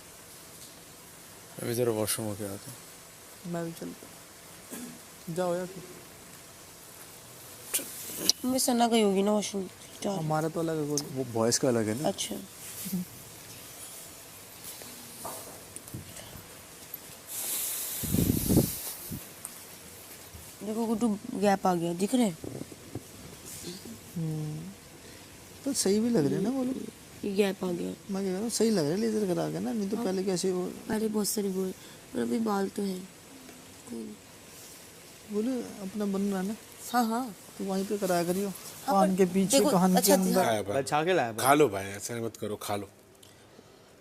अभी जरा वॉशरूम होके आता हूँ। मैं भी चलता जाओ यार। मैं सना गई होगी ना वॉशरूम। हमारा तो अलग है, वो बॉयज का अलग है ना। अच्छा देखो गुड्डू गैप आ गया, दिख रहे हैं? तो सही भी लग रहे हैं ना वो लोग। गैप आ गया। मैं कह रहा हूँ सही लग रहा है लेजर करा के ना, नहीं तो पहले कैसे वो अरे बहुत सारी बोल, पर अभी बाल तो है। बोले अपना बन रहा ना। हाँ हाँ तो वहीं पे कराया करियो, कान के पीछे, कान के अंदर। बचा के लाया खा लो भाई, ऐसा मत करो, खा लो।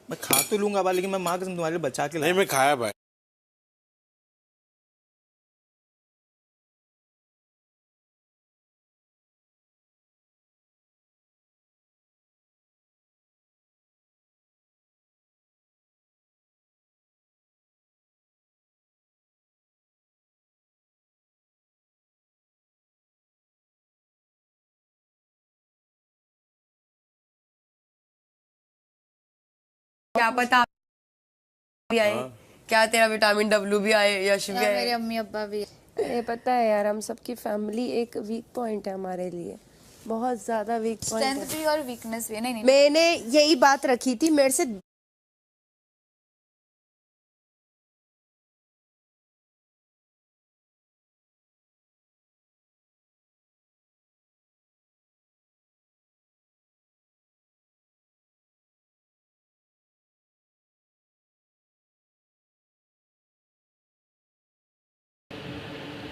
मैं खा तो लूंगा भाई, लेकिन मैं माँ कसम तुम्हारे लिए बचा के लाया। नहीं मैं खाया भाई। क्या पता भी आए, क्या तेरा विटामिन डब्ल्यू भी आए, यश भी आए, मेरे अम्मी अब्बा भी। ये पता है यार, हम सबकी फैमिली एक वीक पॉइंट है हमारे लिए, बहुत ज्यादा वीक पॉइंट है। स्ट्रेंथ भी और वीकनेस भी है। नहीं मैंने यही बात रखी थी मेरे से।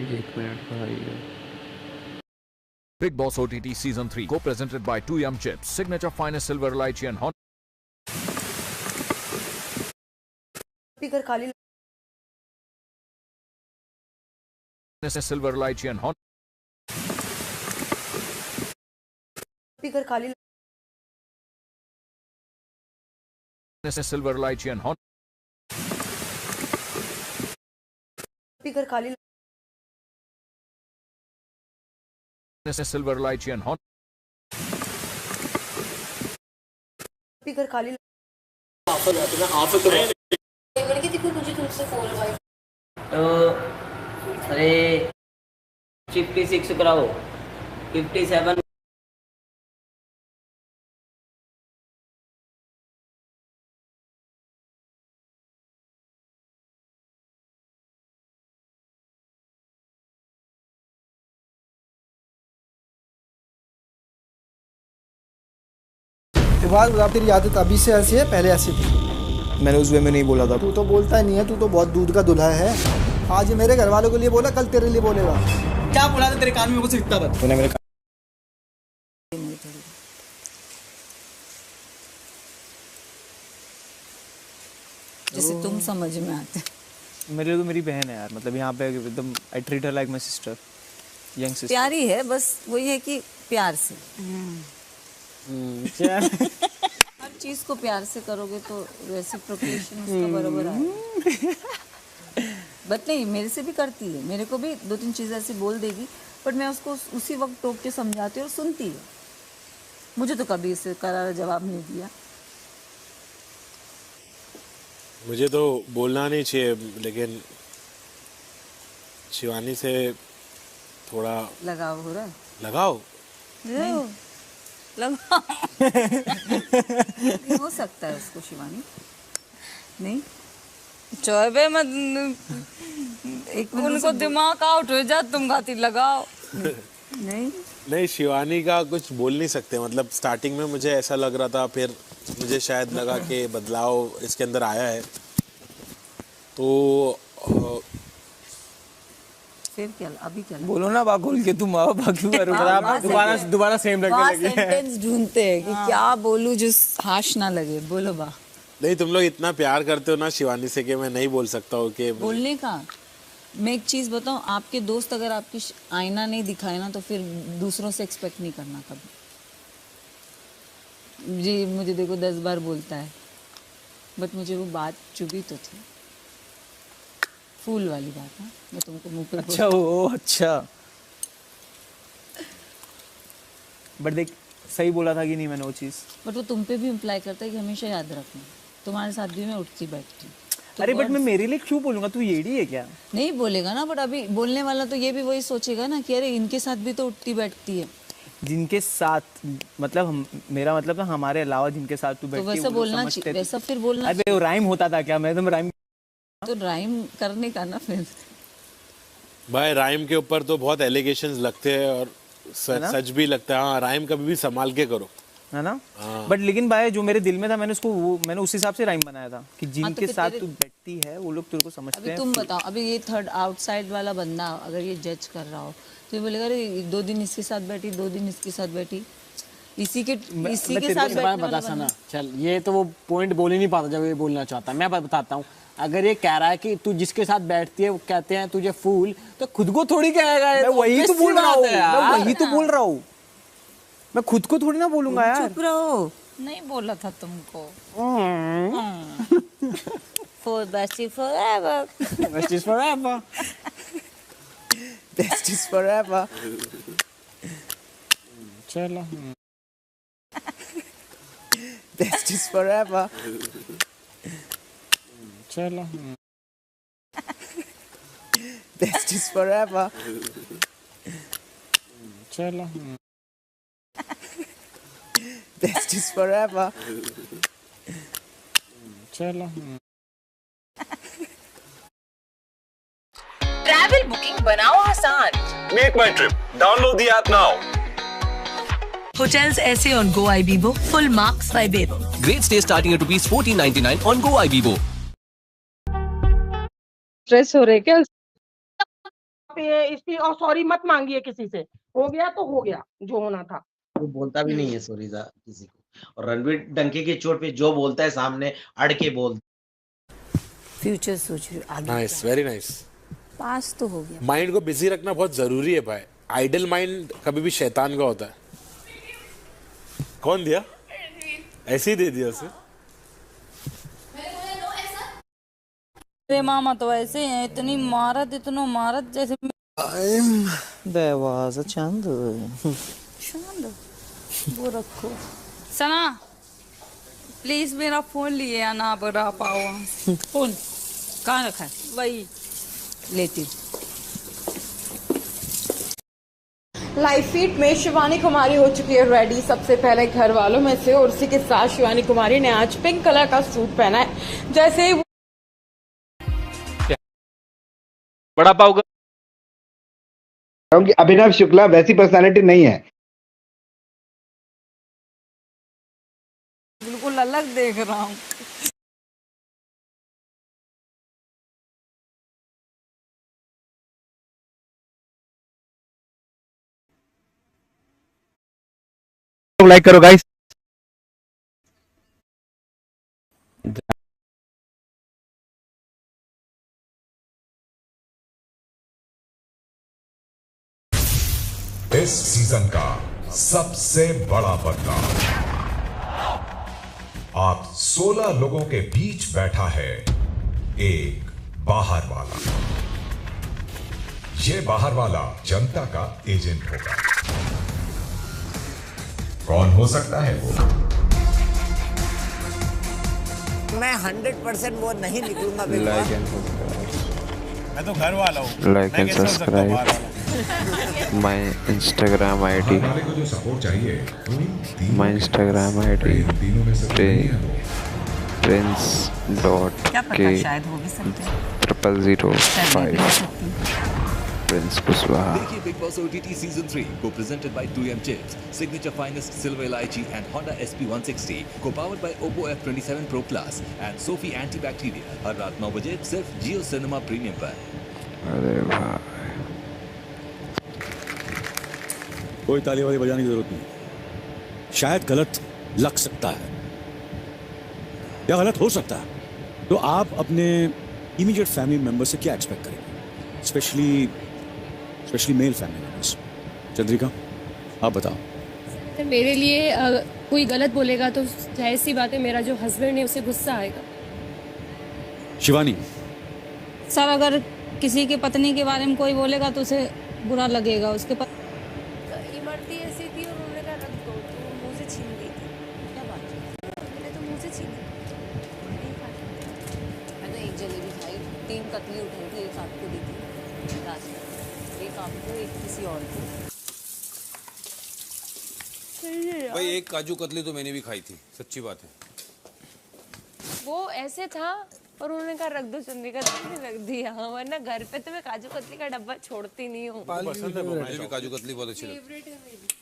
एक मिनट भाई। Big Boss OTT Season 3 co-presented by 2Yum Chips, signature finest silver lychee and hot. Speaker खाली Silver lychee and hot. Speaker खाली Silver lychee and hot. Speaker खाली Silver lychee and hot. Speaker खाली मुझे तुमसे phone भाई। तो अरे 56 कराओ, 57 बात बता, तेरी आदत अभी से ऐसी है, पहले ऐसी थी? मैंने उस वे में नहीं बोला था। तू तो बोलता ही नहीं है, तू तो बहुत दूध का दूल्हा है। आज ये मेरे घर वालों के लिए बोला, कल तेरे लिए बोलेगा। क्या बोला था तेरे कान में? मुझे इतना बता। तूने मेरे जैसे तुम समझ में आते। मेरे तो मेरी बहन है यार, मतलब यहाँ पे एकदम I treat her like my sister, young sister. प्यारी है, बस वही है कि प्यार से। हर चीज को प्यार से करोगे तो रेसिप्रोकेशन उसका बराबर आएगा। बट नहीं, मेरे से भी करती है, मेरे को भी 2-3 चीज़ें ऐसी बोल देगी, बट मैं उसको उसी वक्त टोक के समझाती हूँ और सुनती है। मुझे तो कभी इससे करारा जवाब नहीं दिया। मुझे तो बोलना नहीं चाहिए, लेकिन शिवानी से थोड़ा लगाव हो रहा है। लगाओ नहीं लगा हो सकता है उसको शिवानी। नहीं चौबे मत, एक उनको दिमाग आउट हो जा, तुम गाती लगाओ। नहीं शिवानी का कुछ बोल नहीं सकते। मतलब स्टार्टिंग में मुझे ऐसा लग रहा था, फिर मुझे शायद लगा कि बदलाव इसके अंदर आया है, तो फिर क्या अभी क्या बोलो ना, बात खोल के तुम आओ, बाकी दोबारा सेम लगने लगे। सेंटेंस ढूंढते हैं कि क्या बोलूं जो हाश ना लगे। बोलो बा। नहीं, तुम लोग इतना प्यार करते हो ना शिवानी से कि मैं नहीं बोल सकता हूँ कि बोलने का। मैं एक चीज बताऊं, आपके दोस्त अगर आपकी आईना नहीं दिखाए ना, तो फिर दूसरों से एक्सपेक्ट नहीं करना कभी। जी मुझे देखो 10 बार बोलता है, बट मुझे वो बात चुभी तो थी, फूल वाली बात है। मैं तुमको मुंह पे अच्छा वो अच्छा। बट देख सही बोला था कि नहीं मैंने वो चीज़? बट वो तुम पे भी इम्प्लाई करता है कि हमेशा याद रखना, तुम्हारे साथ भी मैं उठती बैठती हूँ। अरे बट मैं मेरे लिए क्यों बोलूँगा, तू येड़ी है क्या? नहीं बोलेगा ना, बट अभी बोलने वाला तो ये भी वही सोचेगा ना कि अरे इनके साथ भी तो उठती बैठती है। जिनके साथ मतलब मेरा मतलब है हमारे अलावा जिनके साथ तू बैठती है, वैसा बोलना चाहिए, वैसा फिर बोलना। अबे वो राइम होता था क्या? मैं तो राइम तो राइम करने का ना फिर। भाई राइम के ऊपर तो बहुत एलिगेशंस लगते हैं और सच भी लगता है। हाँ, राइम कभी भी संभाल के करो, है ना? बट लेकिन भाई जो मेरे दिल में था मैंने उस हिसाब से राइम बनाया था कि जिनके साथ तू बैठती है वो लोग तेरे को समझते हैं। अभी तुम बताओ, अभी ये थर्ड आउटसाइड वाला बंदा अगर ये जज कर रहा हो तो ये बोलेगा अरे 2 दिन इसके साथ बैठी, 2 दिन इसके साथ बैठी, इसी के साथ बैठने बता सना। चल ये तो वो पॉइंट बोल ही नहीं पाता जब ये बोलना चाहता। मैं बताता हूँ, अगर ये कह रहा है कि तू जिसके साथ बैठती है वो कहते हैं तुझे फूल, तो खुद को थोड़ी कहेगा। मैं वही तो बोल रहा हूँ, मैं खुद को थोड़ी ना बोलूंगा यार। चुप रहो, नहीं बोला था तुमको। For bestie forever. Besties forever. Besties forever. चलो। Besties forever. चलो। Besties forever. चलो। Besties forever. चलो। ट्रैवल बुकिंग बनाओ आसान। Make my trip. Download the app now. Hotels ऐसे on Go Ibibo. Full marks by Bebo. Great stay starting at ₹14.99 on Go Ibibo. Stress हो रहे क्या? इसकी और सॉरी मत मांगिए किसी से, हो गया तो हो गया जो होना था। वो बोलता भी नहीं है सॉरी किसी को, और रणवीर डंके की चोट पे जो बोलता है सामने अड़ के बोल। फ्यूचर सोच रही हूँ, नाइस, वेरी नाइस। पास तो हो गया। माइंड को बिजी रखना बहुत जरूरी है भाई। आइडल माइंड कभी भी शैतान का होता है। कौन दिया? ऐसे ही दे दिया उसे। मामा तो ऐसे हैं, इतनी मारत जैसे देवाज चांद वो रखो। सना प्लीज मेरा फोन लिए आना, बड़ा पाओ। फोन कहाँ रखा है? वही लेती। लाइव फीड में शिवानी कुमारी हो चुकी है रेडी सबसे पहले घर वालों में से, और उसी के साथ शिवानी कुमारी ने आज पिंक कलर का सूट पहना है। जैसे बड़ा पाव क्योंकि अभिनव शुक्ला वैसी पर्सनालिटी नहीं है। बिल्कुल अलग देख रहा हूँ। लाइक करो गाइस। इस सीजन का सबसे बड़ा बदलाव, आप 16 लोगों के बीच बैठा है एक बाहर वाला। ये बाहर वाला जनता का एजेंट होगा। कौन हो सकता है वो? मैं 100% वो नहीं निकलूंगा। मैं तो घर वाला हूँ। Like and subscribe my Instagram ID. My Instagram ID prince.k0005 Prince Kushwaha. देखिए बिग बॉस OTT सीजन 3 को presented by 2M chips, signature finest silver elaichi and Honda SP160 को powered by Oppo F27 Pro Plus and Sofy antibacteria, हर रात 9 बजे सिर्फ जियो cinema premium पर। अरे भाई कोई ताली वाली बजाने की जरूरत नहीं। शायद गलत लग सकता है या गलत हो सकता है, तो आप अपने इमीडिएट फैमिली मेंबर से क्या एक्सपेक्ट करेंगे, specially male family members. Chandrika आप बताओ। मेरे लिए कोई गलत बोलेगा तो जाहिर सी बात है मेरा जो हस्बैंड है उसे गुस्सा आएगा। शिवानी सर अगर किसी की पत्नी के बारे में कोई बोलेगा तो उसे बुरा लगेगा। उसके इमरती ऐसी थी और उन्होंने कहा रख दो, तो छीन गई थी, क्या बात है? मैंने तो मुंह से छीनी। मैंने एक जलेबी खाई, 3 कतली उठाई थी, एक आपको दी थी रास्ते में, एक आपको, एक किसी और को। भाई एक काजू कतली तो मैंने भी खाई थी, सच्ची बात है। वो ऐसे था और उन्होंने कहा रख दो चुन्नी का, तो रख दिया, वरना घर पे तो मैं काजू कतली का डब्बा छोड़ती नहीं हूँ। मुझे भी काजू कतली बहुत अच्छी लगती है।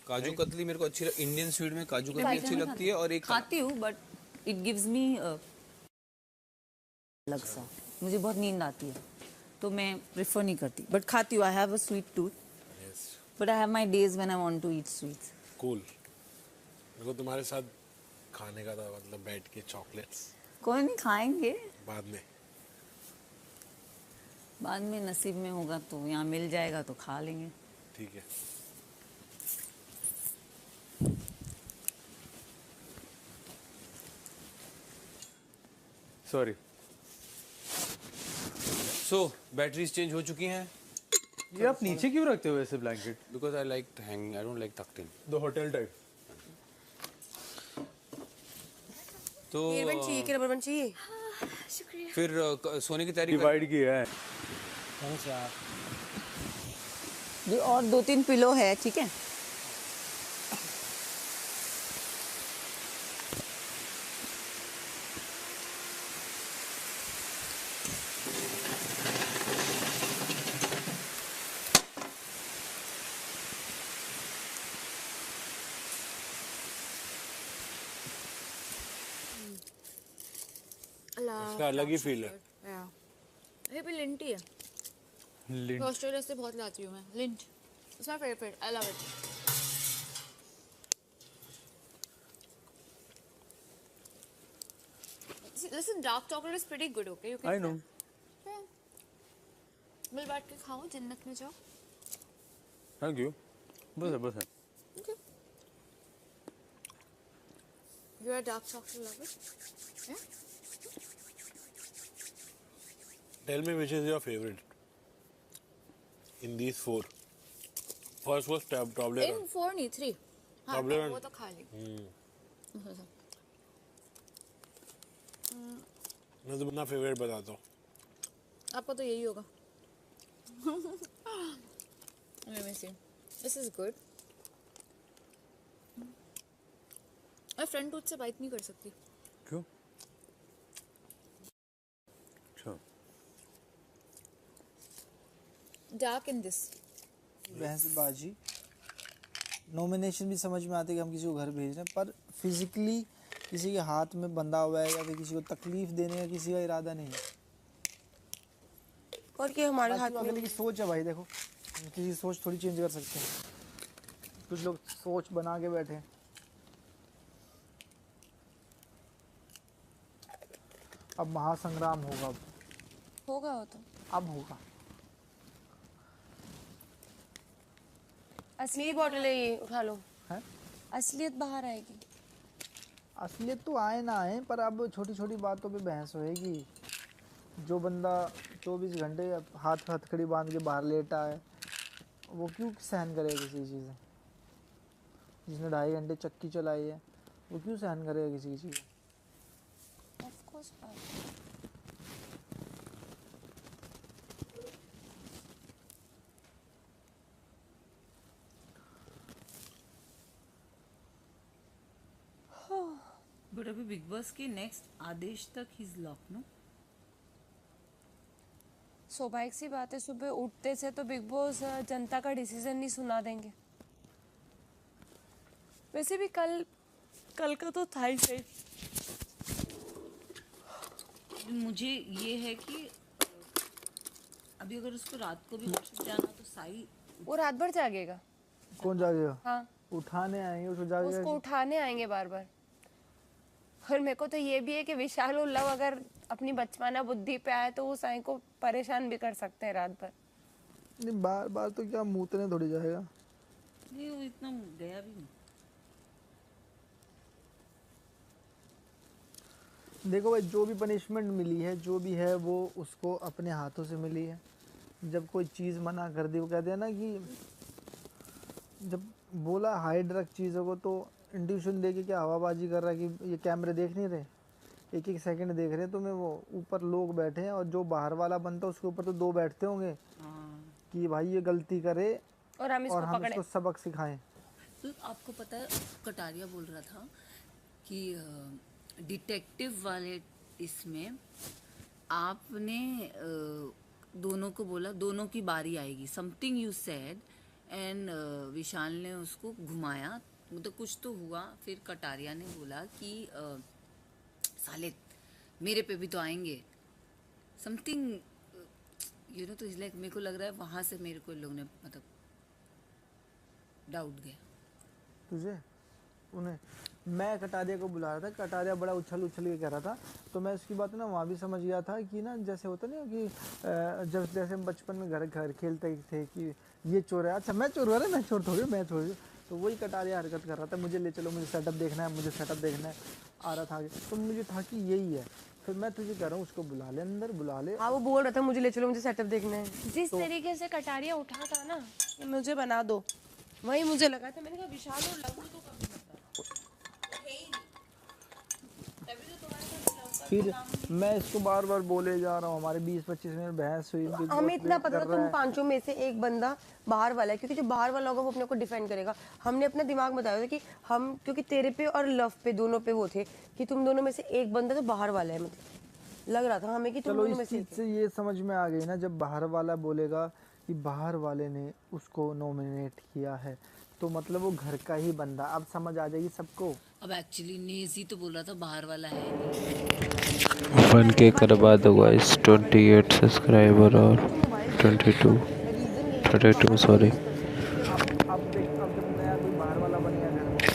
काजू कतली मेरे को अच्छी लगती है, इंडियन स्वीट में काजू कतली अच्छी लगती है। और एक खाती हूँ बट इट गिव्स मी अलग सा, मुझे बहुत नींद आती है तो मैं प्रेफर नहीं करती, बट खाती हूँ। I have a sweet tooth, but I have my days when I want to eat sweets. Cool. मेरे को तुम्हारे साथ खाने का था, मतलब बैठ के चॉकलेट्स। कोई नहीं, खाएंगे बाद में नसीब में होगा तो, यहाँ मिल जाएगा तो खा लेंगे। ठीक है। सॉरी। सो बैटरीज चेंज हो चुकी हैं। ये आप नीचे क्यों रखते हो ऐसे blanket? Because I like hang, I don't like talked in. The hotel type. तो चाहिए कि रबर बैंड चाहिए? फिर सोने की तैयारी डिवाइड किया है। ये और 2-3 पिलो है, ठीक है? इसका अलग ही फील है। ये भी लिंट ही है। लिंट। ऑस्ट्रेलिया से बहुत लाती हूँ मैं lint. It's my favourite, I love it. Listen, dark chocolate is pretty good, okay? You can I know. Yeah. मिल बांट के खाओ, जन्नत में जाओ। Thank you. बस है। Okay. You're a dark chocolate lover? Yeah? Tell me which is your favorite in these 4. First was Toblerone. In 4 नहीं 3. हाँ, Toblerone. वो तो खा ली। मैं तो अपना फेवरेट बताता हूँ। आपका तो यही होगा। Let me see. This is good. मैं फ्रंट टूथ से बाइट नहीं कर सकती। क्यों? अच्छा। Dark in this. बहसबाजी। नॉमिनेशन भी समझ में आती है कि हम किसी को घर भेज रहे हैं, पर फिजिकली किसी के हाथ में बंधा हुआ है या फिर किसी को तकलीफ देने का किसी का इरादा नहीं है। और क्या हमारे हाथ में अगले की सोच है भाई, देखो किसी की सोच थोड़ी चेंज कर सकते हैं। कुछ लोग सोच बना के बैठे हैं। अब महासंग्राम होगा। होगा वो तो अब होगा। असली बॉटल है ये, उठा लो। है? असलियत बाहर आएगी। असलियत तो आए ना आए, पर अब छोटी छोटी बातों पे बहस होएगी। जो बंदा 24 घंटे हाथ हथकड़ी बांध के बाहर लेटा है, वो क्यों सहन करेगा किसी चीज़ से? जिसने 2.5 घंटे चक्की चलाई है, वो क्यों सहन करेगा किसी चीज़? Of course not. बट अभी बिग बॉस के नेक्स्ट आदेश तक हिज लॉक नो। स्वाभाविक सी बात है, सुबह उठते से तो बिग बॉस जनता का डिसीजन नहीं सुना देंगे। वैसे भी कल का तो था ही सही। मुझे ये है कि अभी अगर उसको रात को भी वॉशरूम जाना तो साई वो रात भर जागेगा। कौन जागेगा? हाँ, उठाने आएंगे उसको, जागेगा। उसको उठाने आएंगे बार बार। और मेरे को तो ये भी है कि विशाल उल्लव अगर अपनी बचपना बुद्धि पे आए तो वो साई को परेशान भी कर सकते हैं रात भर। नहीं, बार बार तो क्या मूतने थोड़ी जाएगा। नहीं, वो इतना गया भी नहीं। देखो भाई, जो भी पनिशमेंट मिली है, जो भी है, वो उसको अपने हाथों से मिली है। जब कोई चीज़ मना कर दी, वो कहते हैं ना कि जब बोला हाइड रख चीज़ों को, तो इंट्यूशन दे के क्या हवाबाजी कर रहा है कि ये कैमरे देख नहीं रहे, एक एक सेकंड देख रहे हैं तुम्हें। वो ऊपर लोग बैठे हैं और जो बाहर वाला बनता है उसके ऊपर तो 2 बैठते होंगे कि भाई ये गलती करे और हम इसको सबक सिखाएं। तो आपको पता है कटारिया बोल रहा था कि डिटेक्टिव वाले इसमें आपने दोनों को बोला दोनों की बारी आएगी, समथिंग यू सेड एंड विशाल ने उसको घुमाया, मतलब कुछ तो हुआ। फिर कटारिया ने बोला कि साले मेरे पे भी तो आएंगे, समथिंग यू नो। तो इसलिए मेरे को लग रहा है वहां से मेरे को लोग ने मतलब डाउट गया तुझे उन्हें। मैं कटारिया को बुला रहा था, कटारिया बड़ा उछल के कह रहा था, तो मैं उसकी बात ना वहाँ भी समझ गया था कि ना जैसे होता नहीं कि जब जैसे हम बचपन में घर खेलते थे कि ये चोर है, अच्छा मैं चोर हो रहा है, मैं चोर थोड़ी, मैं चोर। तो वही कटारिया हरकत कर रहा था, मुझे ले चलो, मुझे सेटअप देखना है, मुझे सेटअप देखना है, आ रहा था आगे। तो मुझे था कि यही है, फिर मैं तुझे कह रहा हूँ उसको बुला ले, अंदर बुला ले। हाँ वो बोल रहा था मुझे ले चलो, मुझे सेटअप देखना है। जिस तरीके से कटारिया उठा था ना कि मुझे बना दो, वही मुझे लगा था। मैंने कहा विशाल और लघु तो कभी फिर मैं इसको बार बार बोले जा रहा हूँ, हमारे 20-25 मिनट बहस हुई। हमें इतना पता था तुम पांचों में से एक बंदा बाहर वाला है, क्योंकि जो बाहर वाला होगा वो अपने को डिफेंड करेगा। हमने अपना दिमाग बताया था कि हम, क्योंकि तेरे पे और लव पे दोनों पे वो थे कि तुम दोनों में से एक बंदा तो बाहर वाला है, मतलब लग रहा था हमें कि तुम दोनों में से ये समझ में आ गई ना, जब बाहर वाला बोलेगा कि बाहर वाले ने उसको नॉमिनेट किया है तो मतलब वो घर का ही बंदा, अब समझ आ जाएगी सबको। अब एक्चुअली नेजी तो बोल रहा था बाहर वाला है। 1K करवा दो गाइस, 28 सब्सक्राइबर और 32 सॉरी। अब जब नया कोई बाहर वाला बनेगा घर में तो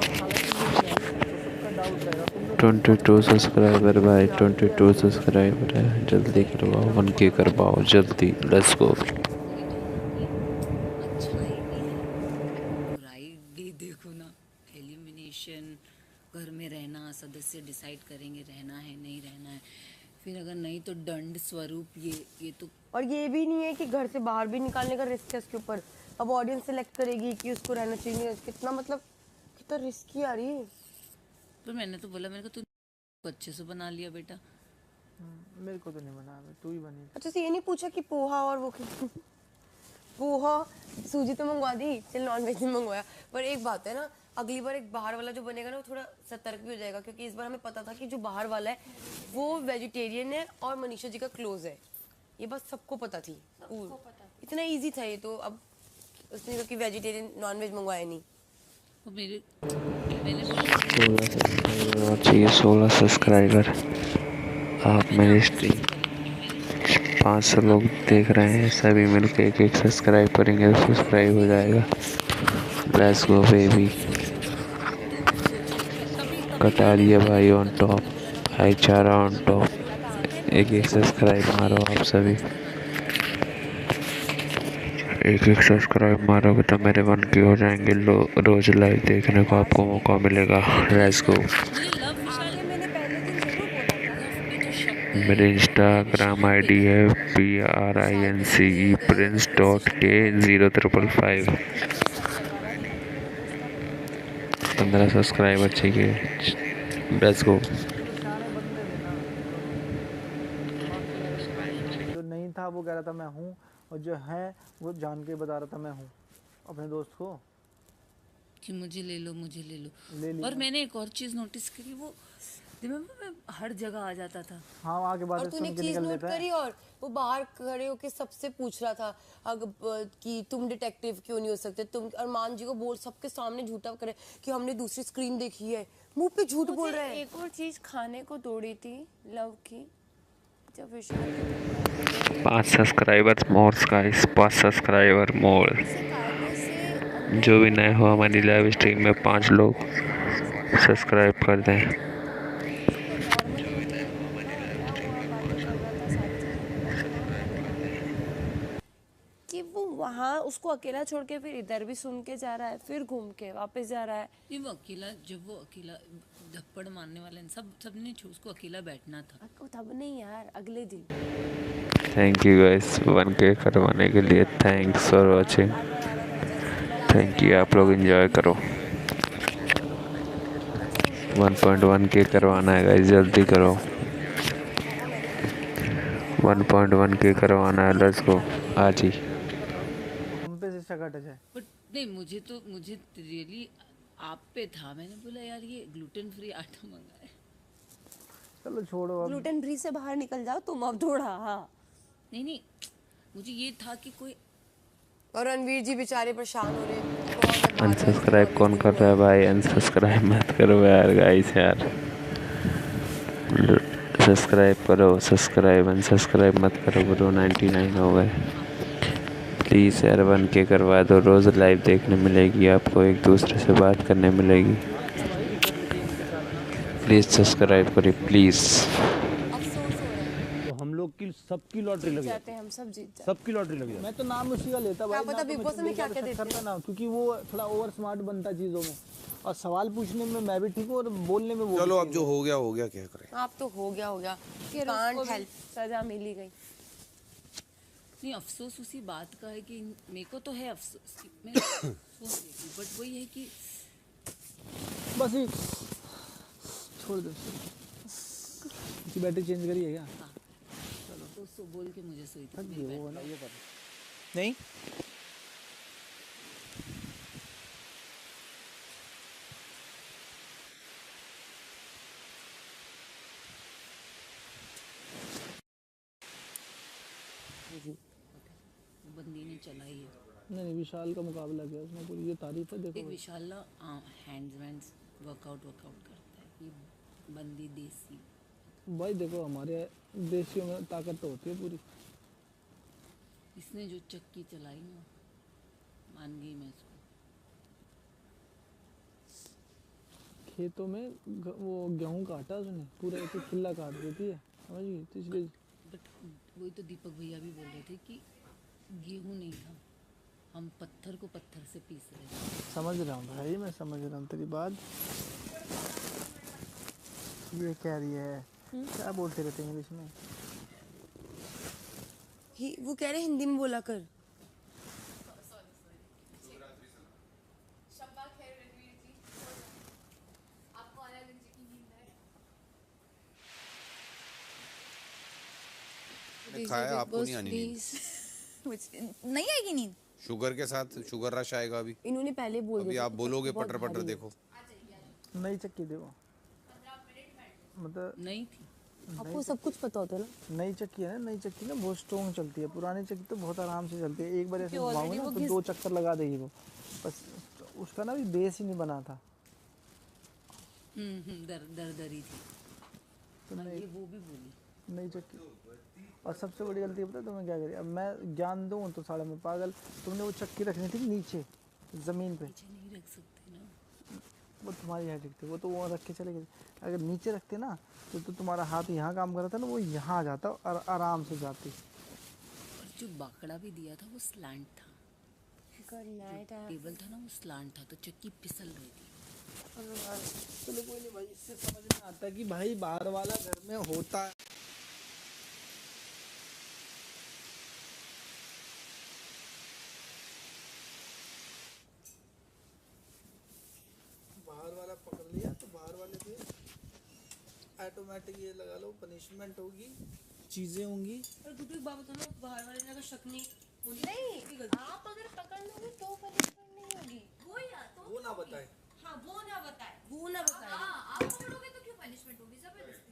सबका डाउट रहेगा। 22 सब्सक्राइबर भाई, 22 सब्सक्राइबर है, जल्दी करवाओ, 1K करवाओ जल्दी, लेट्स गो। देखो ना, एलिमिनेशन, घर में रहना, सदस्य डिसाइड करेंगे रहना है नहीं रहना है, फिर अगर नहीं तो दंड स्वरूप ये तो। और ये भी नहीं है कि घर से बाहर भी निकालने का रिस्क है इसके ऊपर। अब ऑडियंस सेलेक्ट करेगी कि उसको रहना चाहिए, कितना मतलब कितना रिस्की आ रही है। तो मैंने तो बोला, मैंने कहा तू अच्छे से बना लिया बेटा। मेरे को तो नहीं बना, तू ही बनी। अच्छा से ये नहीं पूछा कि पोहा और वो पोहा सूजी तो मंगवा दी, चल नॉन वेज नहीं मंगवाया। पर एक बात है ना, अगली बार एक बाहर वाला जो बनेगा ना वो थोड़ा सतर्क भी हो जाएगा, क्योंकि इस बार हमें पता था कि जो बाहर वाला है वो वेजिटेरियन है और मनीषा जी का क्लोज है। ये बात सबको पता थी, इतना इजी था ये। तो अब उसने कहा कि वेजिटेरियन नॉन वेज मंगवाया नहीं। तो मैंने 16 सब्सक्राइबर आप मेरी स्ट्रीम 500 लोग देख रहे हैं, सभी मिलकर एक सब्सक्राइब करेंगे तो सब्सक्राइब हो जाएगा। Let's go baby. कटारिया भाई ऑन टॉप, भाईचारा ऑन टॉप। एक सब्सक्राइब मारो आप सभी, एक सब्सक्राइब मारोगे तो मेरे 1K हो जाएंगे। रोज लाइव देखने को आपको मौका मिलेगा। Let's go. मेरे इंस्टाग्राम आईडी है PRINCE prince.k0555। 15 सब्सक्राइबर चाहिए। Let's go. जो नहीं था वो कह रहा था मैं हूँ, और जो है वो जान के बता रहा था मैं हूँ अपने दोस्त को कि मुझे ले लो, मुझे ले लो। ले और मैंने एक और चीज नोटिस करी, वो मैं हर जगह आ जाता था। हाँ आगे बात और तूने एक चीज नोट करी, और वो बाहर खड़े होके सबसे पूछ रहा था कि तुम डिटेक्टिव क्यों नहीं हो सकते तुम। अरमान जी को बोल सबके सामने झूठा करे कि हमने दूसरी स्क्रीन देखी है, मुंह पे झूठ बोल रहे हैं। एक और चीज खाने को दौड़ी थी लव की, जब विशाल 5 सब्सक्राइबर मोर गाइस, 5 सब्सक्राइबर मोर। जो भी नए हो हमारी लाइव स्ट्रीम में 5 लोग सब्सक्राइब कर दें। कि वो वहाँ उसको अकेला छोड़ के फिर इधर भी सुन के जा रहा है, फिर घूम के वापस जा रहा है। ये वो अकेला, जब वो अकेला धप्पड़ मारने वाले सबने उसको अकेला बैठना था। तब नहीं यार, अगले दिन। थैंक यू गाइस 1K करवाने के लिए, thanks for watching. Thank you, आप लोग एंजॉय करो। 1.1 के करवाना है गाइस, जल्दी करो। 1.1 के करवाना है, लेट्स गो आज ही। हम पे से शकट है। बट नहीं, मुझे रियली आप पे था। मैंने बोला यार ये ग्लूटेन फ्री आटा मंगाए। चलो छोड़ो अब। ग्लूटेन फ्री से बाहर निकल जाओ तुम अब थोड़ा। हाँ नहीं, मुझे ये था कि कोई, और रणवीर जी बेचारे परेशान हो रहे हैं। अनसब्सक्राइब कौन कर रहा है भाई? अनसब्सक्राइब मत करो यार गाइस यार, सब्सक्राइब करो, सब्सक्राइब अनसब्सक्राइब मत करो ब्रो। 99 हो गए, प्लीज़ यार 1 के करवा दो। रोज़ लाइव देखने मिलेगी आपको, एक दूसरे से बात करने मिलेगी। प्लीज़ सब्सक्राइब करिए प्लीज़। तो हम लोग की सबकी लॉटरी लग जाते हैं, हम सब जीत जाते हैं। सबकी लॉटरी लग जाती। मैं तो नाम उसी का लेता भाई। क्या पता बिग बॉस में क्या क्या देते हैं ना, क्योंकि वो थोड़ा ओवर स्मार्ट बनता चीजों में, और सवाल पूछने में मैं भी ठीक हूँ और बोलने में वो। चलो अब जो हो गया क्या करें। आप तो हो गया कांट हेल्प, सजा मिल ही गई। नहीं, अफसोस उसी बात का है कि मेरे को तो है अफसोस, मैं सोच रही थी, बट वही है कि बस ही छोड़ दो। बैटरी चेंज करिए क्या? चलो तो बोल के मुझे सोई थी। वो ना ये कर नहीं बंदी ने चलाई है। नहीं, विशाल का मुकाबला किया उसने पूरी, ये तारीफ है। देखो एक विशाल ना हैंड्स वर्कआउट करता है, ये बंदी देसी भाई। देखो हमारे देशियों में ताकत तो होती है पूरी। इसने जो चक्की चलाई ना, मान गई मैं इसको। खेतों में वो गेहूं काटा उसने पूरा, एक किला काट देती है, समझ गई? तो इसलिए बट वही तो दीपक भैया भी बोल रहे थे कि गेहूं नहीं था, हम पत्थर को पत्थर से पीस रहे थे। समझ रहा हूँ भाई, मैं समझ रहा हूँ तेरी बात। ये कह रही है क्या बोलते रहते हैं इंग्लिश में? वो कह रहे हिंदी में बोला कर। खाया आपको नहीं आनी नींद? नहीं आएगी नींद। शुगर के साथ शुगर रश आएगा अभी। इन्होंने पहले बोल अभी दिया आप बोलोगे पटर पटर देखो। नई चक्की देखो, मतलब नहीं थी। आपको सब कुछ पता होता है ना। नई चक्की है ना, नई चक्की ना बहुत स्ट्रॉन्ग चलती है। पुरानी चक्की तो बहुत आराम से चलती है, एक बार ऐसे घुमाओगे ना तो 2 चक्कर लगा देगी वो। बस उसका ना भी बेस ही नहीं बना था। दरदरी थी तो ये वो भी बोली नई चक्की। और सबसे बड़ी गलती पता है तुम्हें क्या करी? अब मैं ज्ञान दूँ तो साले में पागल, तुमने वो चक्की रखनी थी नीचे ज़मीन पे। नीचे नहीं रख सकते ना, वो तुम्हारी हाइट थी, वो तो वहाँ रख के चले गए। अगर नीचे रखते ना तो तुम्हारा हाथ यहाँ काम कर रहा था ना, वो यहाँ आ जाता और आराम से जाती। और जो बाकड़ा भी दिया था वो स्लैंट था, टेबल था ना वो स्लैंट था, तो चक्की फिसल रही थी। चलो कोई नहीं भाई, इससे समझ में आता है कि भाई बाहर वाला घर में होता है। बाहर वाला पकड़ लिया तो बाहर वाले पे ऑटोमेटिक ये लगा लो पनिशमेंट होगी, चीजें होंगी। और गुड्डू एक बात बताओ ना, बाहर वाले ने अगर शक नहीं आप अगर पकड़ लोगे तो पनिशमेंट नहीं होगी। वो यार तो वो ना बताए। हाँ वो ना बताए आप पकड़ोगे तो क्यों पनिशमेंट होगी? जबरदस्ती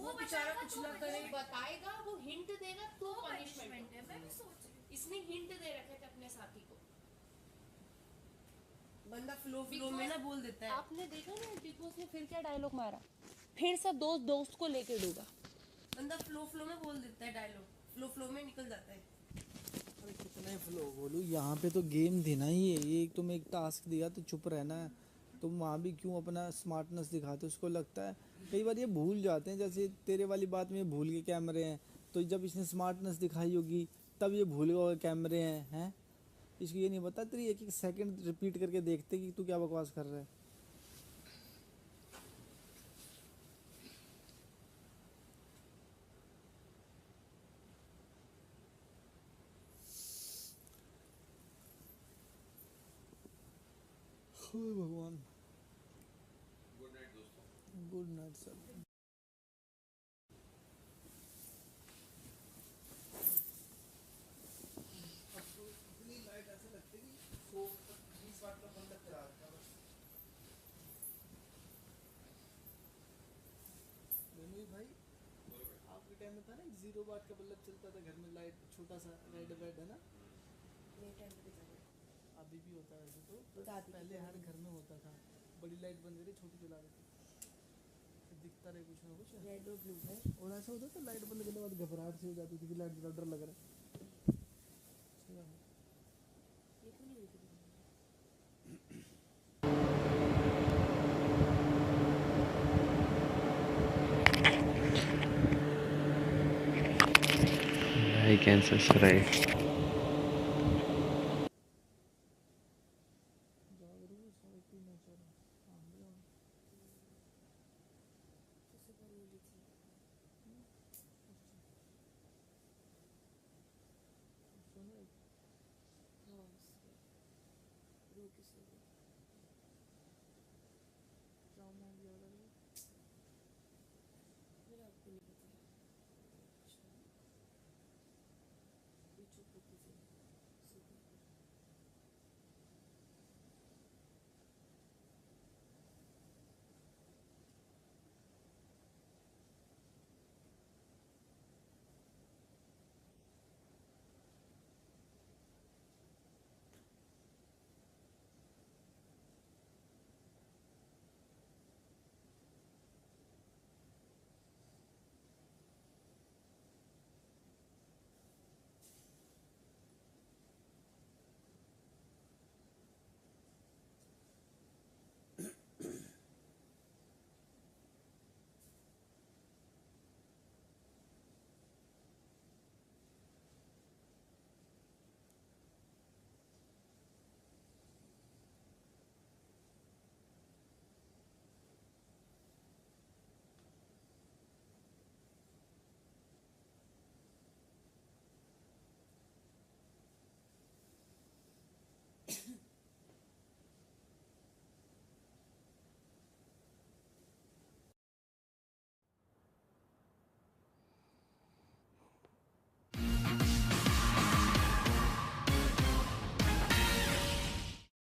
वो बेचारा कुछ ना करे, बताएगा, वो हिंट देगा तो पनिशमेंट है। मैं भी सोच रही हूँ इसने हिंट दे रखे थे अपने साथी को, बंदा फ्लो में ना बोल देता है। आपने देखा ना बिग बॉस ने फिर क्या डायलॉग मारा? फिर से दोस्त को लेके डूबा। बंदा फ्लो में बोल देता है डायलॉग, फ्लो में निकल जाता है। अरे कितने फ्लो बोलूँ, यहाँ पे तो गेम देना ही है। ये तुम्हें एक टास्क दिया तो चुप रहना है। तुम वहाँ भी क्यों अपना स्मार्टनेस दिखाते? उसको लगता है कई बार ये भूल जाते हैं, जैसे तेरे वाली बात में भूल के कैमरे हैं, तो जब इसने स्मार्टनेस दिखाई होगी तब ये भूल गया कैमरे हैं। इसको ये नहीं पता तेरी एक सेकंड रिपीट करके देखते कि तू क्या बकवास कर रहा है। भगवान। Good night sir. भाई आपके टाइम में था ना 0 वाट का बल्ब चलता था घर में, लाइट छोटा सा रेड रेड है ना, अभी भी होता है वैसे तो पहले हर घर में होता था। बड़ी लाइट बंद करी छोटी चला देती, दिखता रहे कुछ ना कुछ रेड और ब्लू है। और ऐसा होता था लाइट बंद करने के बाद घबराहट सी हो जाती थी कि लाइट जला, डर लग रहा है। ये तो नहीं होती। Like and subscribe.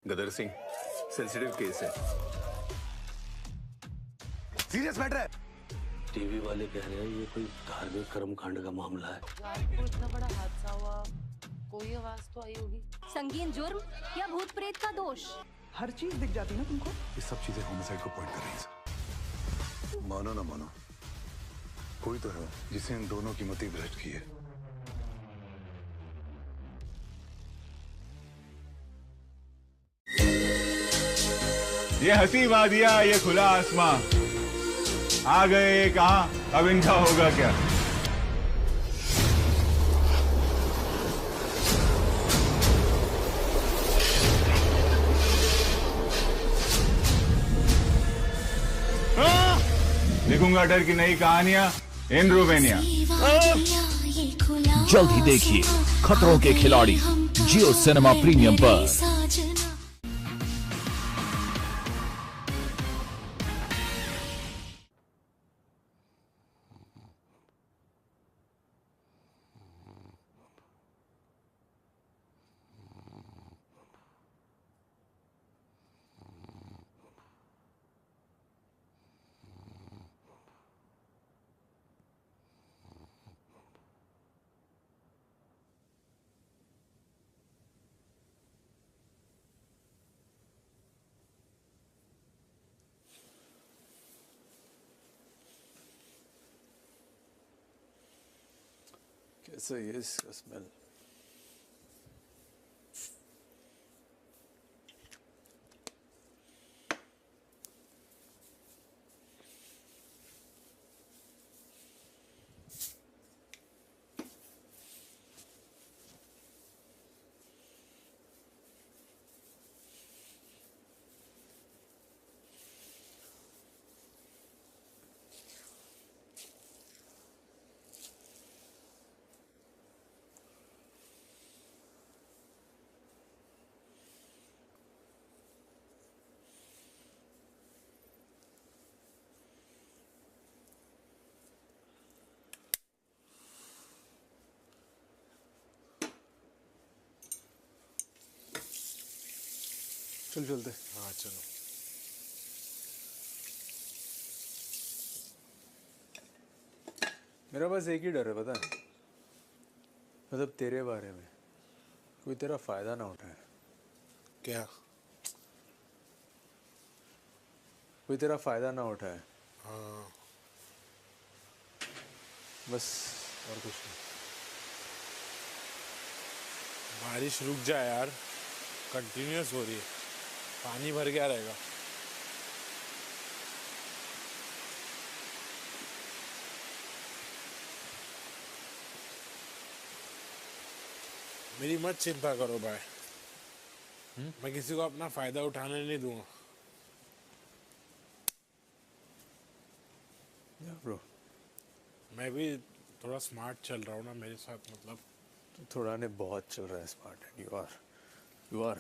Gadar Singh, sensitive case है, सीरियस मैटर है। टीवी वाले कह रहे हैं ये कोई धार्मिक कर्मकांड का मामला है। रात को इतना बड़ा हादसा हुआ, कोई आवाज तो आई होगी। संगीन जुर्म या भूत प्रेत का दोष? हर चीज दिख जाती है ना तुमको। ये सब चीजें होमिसाइड को पॉइंट कर रही हैं। मानो ना मानो, कोई तो है जिसे इन दोनों की मति भ्रष्ट की है। ये हंसी वादिया, ये खुला आसमां, आ गए कहाँ, अब इनका होगा क्या? लिखूंगा डर की नई कहानियां इन रोमेनिया। जल्द ही देखिए खतरों के खिलाड़ी जियो सिनेमा प्रीमियम पर। कैसा है इसका स्मेल? चल चलते। हाँ चलो। मेरा बस एक ही डर है, पता है, मतलब तेरे बारे में कोई तेरा फायदा ना उठाए। क्या? कोई तेरा फायदा ना उठाए। हाँ बस, और कुछ नहीं। बारिश रुक जाए यार, कंटिन्यूअस हो रही है, पानी भर गया रहेगा। मेरी मत चिंता करो भाई, मैं किसी को अपना फायदा उठाने नहीं दूंगा। ब्रो, मैं भी थोड़ा स्मार्ट चल रहा हूँ ना, मेरे साथ मतलब थोड़ा ने बहुत चल रहा है smart, and you R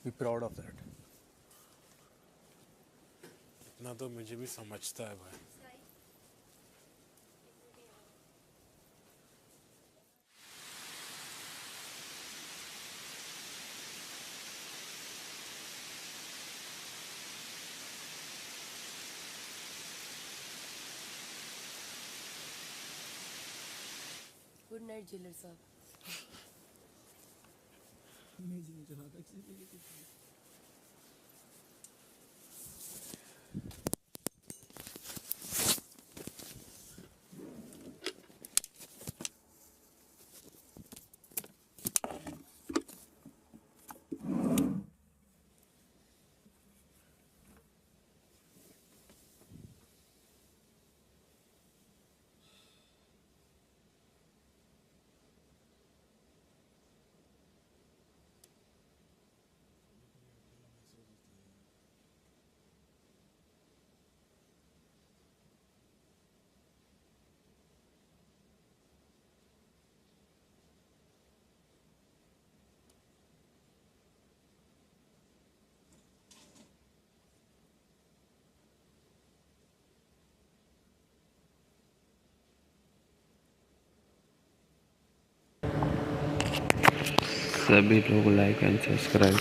be proud of that. इतना तो मुझे भी समझता है भाई। गुड नाइट जेलर साहब। सभी लोग like and subscribe.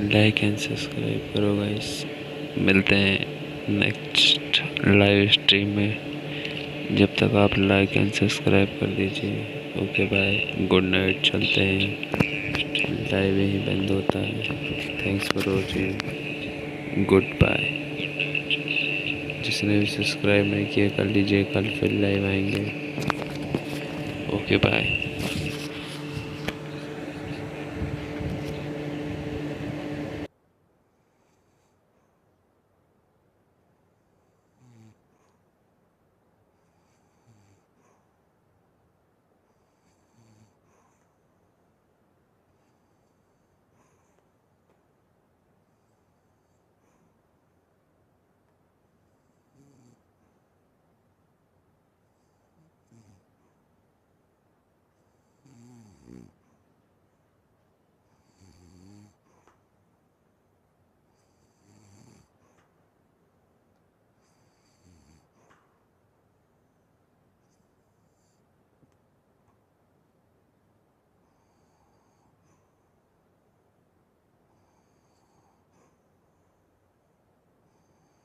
Like and subscribe करो गाइस। मिलते हैं नेक्स्ट लाइव स्ट्रीम में। जब तक आप लाइक एंड सब्सक्राइब कर दीजिए। Okay bye, good night. चलते हैं, लाइव ही बंद होता है। Thanks for watching, good bye. जिसने भी सब्सक्राइब नहीं किया कर लीजिए, कल फिर लाइव आएंगे। Okay bye.